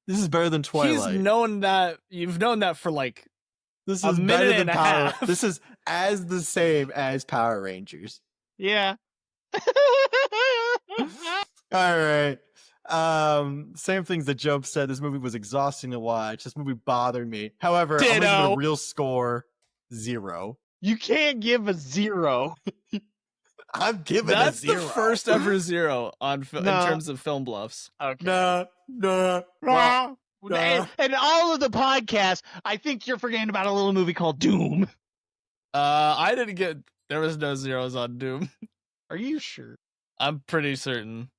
This is better than Twilight. He's known that. You've known that for like This a is better minute than and a Power. half. This is as the same as Power Rangers. yeah. All right. Same things that Job said. This movie was exhausting to watch. This movie bothered me. However, I'm gonna give it Ditto. a real score 0. You can't give a 0. I'm giving that's a 0. the first ever 0 on in No. terms of film bluffs. Okay. Nah. Well, Nah. and all of the podcasts, I think you're forgetting about a little movie called Doom. I didn't get. There was no zeros on Doom. Are you sure? I'm pretty certain.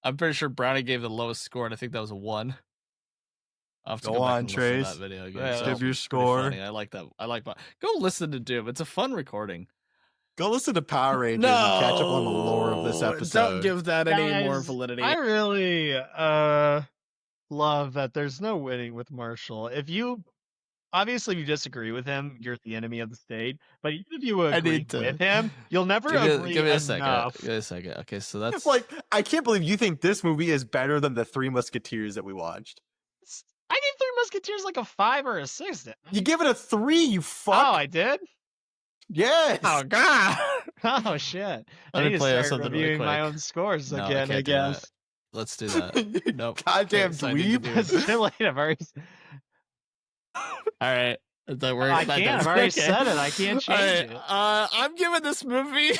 I'm pretty sure Brownie gave the lowest score, and I think that was a 1. I'll have to Go go back on, and listen to Trace. that video again. Yeah, So give it's your pretty score. funny. I like that. I like that. Go listen to Doom. It's a fun recording. Go listen to Power Rangers and catch up on the lore of this episode. Don't give that any more Guys, validity. I really love that there's no winning with Marshall. If you obviously, if you disagree with him, you're the enemy of the state. But even if you I agree need to with him, you'll never give agree me, give me a enough. second. Give me a second. Okay, so that's Like, I can't believe you think this movie is better than the Three Musketeers that we watched. I gave Three Musketeers like a 5 or a 6. Didn't I? You give it a 3, you fuck. Oh, I did. Yes. oh god. Oh shit! Let I me need to play start something really reviewing my quick. own scores No, I again. I can't do that. guess. Let's do that. Nope. Goddamn Okay, so I need to dweeb. do- It's too late. I've already. All right. That works. I That can't. does- I've already okay. said it. I can't All change right, it. I'm giving this movie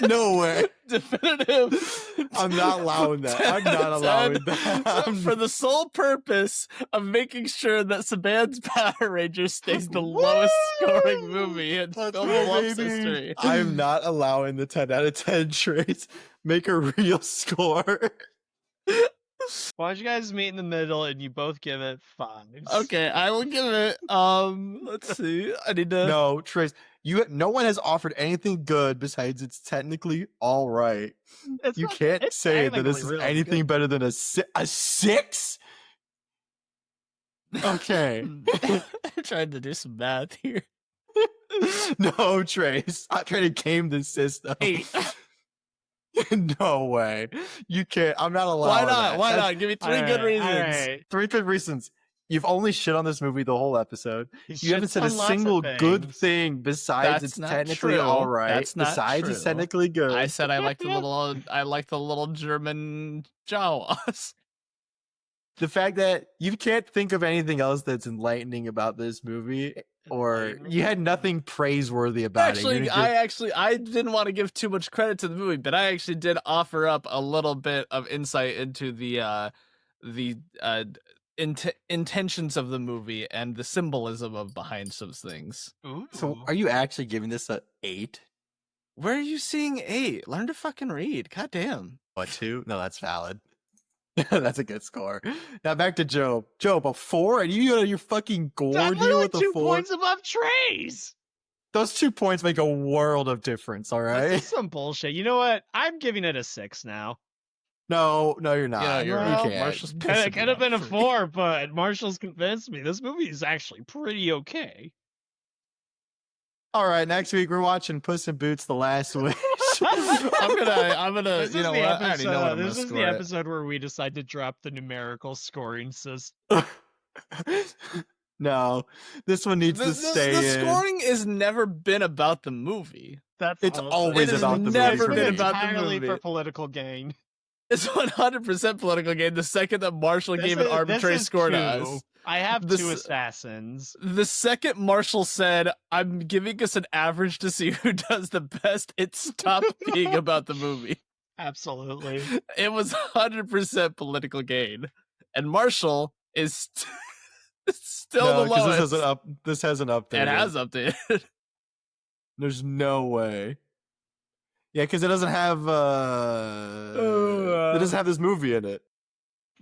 No way. definitive. I'm not allowing that. I'm not allowing that. For the sole purpose of making sure that Saban's Power Rangers stays the lowest scoring movie in Let's film go, Wolf's baby. history. I'm not allowing the 10 out of 10 traits make a real score. Why don't you guys meet in the middle and you both give it 5? Okay, I will give it. Let's see. I need to. No, Trace, no one has offered anything good besides it's technically all right. It's You not- can't it's say that this is technically really anything good. better than a 6? Okay. I'm trying to do some math here. No, Trace. I'm trying to game the system. 8. No way. You can't. I'm not allowed. Why not? Why not? Give me 3 good Alright, reasons. alright. 3 good reasons. You've only shit on this movie the whole episode. You haven't Shits said a on lots of single good things. thing besides That's it's not technically true. all right. That's not Besides it's true. technically good. I said I like the little German Jawas. The fact that you can't think of anything else that's enlightening about this movie, or you had nothing praiseworthy about it. Actually, I didn't want to give too much credit to the movie, but I actually did offer up a little bit of insight into the intentions of the movie and the symbolism of behind some things. So, Ooh. are you actually giving this a 8? Where are you seeing 8? Learn to fucking read. God damn. A 2? No, that's valid. That's a good score. Now back to Jobe. Jobe, a 4? And you're fucking I'm gourd here literally with a 2 4? points above Trace. Those 2 points make a world of difference, all This right? is some bullshit. You know what? I'm giving it a 6 now. No, you're not. Yeah, you're well, right. can't. Marshall's It pissing could me have been a off. 4, but Marshall's convinced me. This movie is actually pretty okay. All right, next week we're watching Puss in Boots: The Last Wish. I'm gonna. This You is know the what? I already know what episode. I'm This gonna is score the it. episode where we decide to drop the numerical scoring system. No, this one needs to stay the in. scoring has never been about the movie. That's It's also- always It has about the movie. never for been me. about the entirely movie. for political gain. It's 100% political game. The second that Marshall gave an arbitrary this is score to 2. us, I have This- 2 assassins. the second Marshall said, "I'm giving us an average to see who does the best," it stopped being about the movie. Absolutely. It was 100% political gain, and Marshall is still No, the 'cause lowest. this hasn't updated. It has updated. There's no way. Yeah, because it doesn't have it doesn't have this movie in it.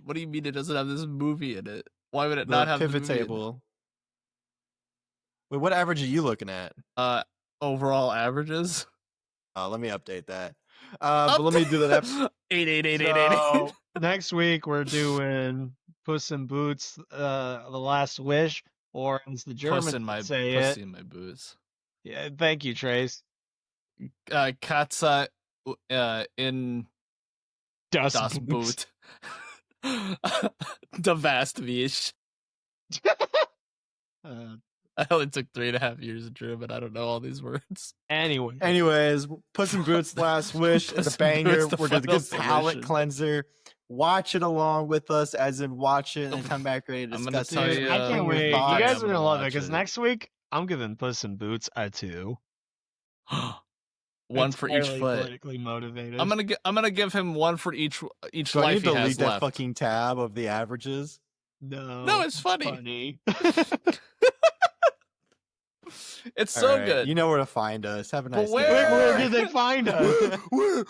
What do you mean it doesn't have this movie in it? Why would it The not have pivot the movie in it? table. Wait, what average are you looking at? Overall averages. Let me update that. But let me do that. 88888. So, next week we're doing Puss in Boots, The Last Wish, or as the Germans Puss in my say pussy it. in my boots. Yeah, thank you, Trace. Katza in Das, das Boots. Boot. The vast Wish. I only took 3.5 years of German. I don't know all these words. Anyway, Anyways, Puss in Boots: Last Wish Puss is a in banger. Boots, the We're gonna final good palate solution. cleanser. Watch it along with us, as in watch it and come back ready to I'm gonna discuss tell it. dude, you, I bring can't your wait. You thoughts. guys I'm are gonna gonna love it watch because it. next week I'm giving Puss in Boots a 2. One for each Entirely foot. Politically motivated. I'm gonna give him one for each Do I need life to he delete has that left. fucking tab of the averages? No, it's funny. funny. It's so All right, good. You know where to find us. Have a But nice where- day. Where did they find us? Where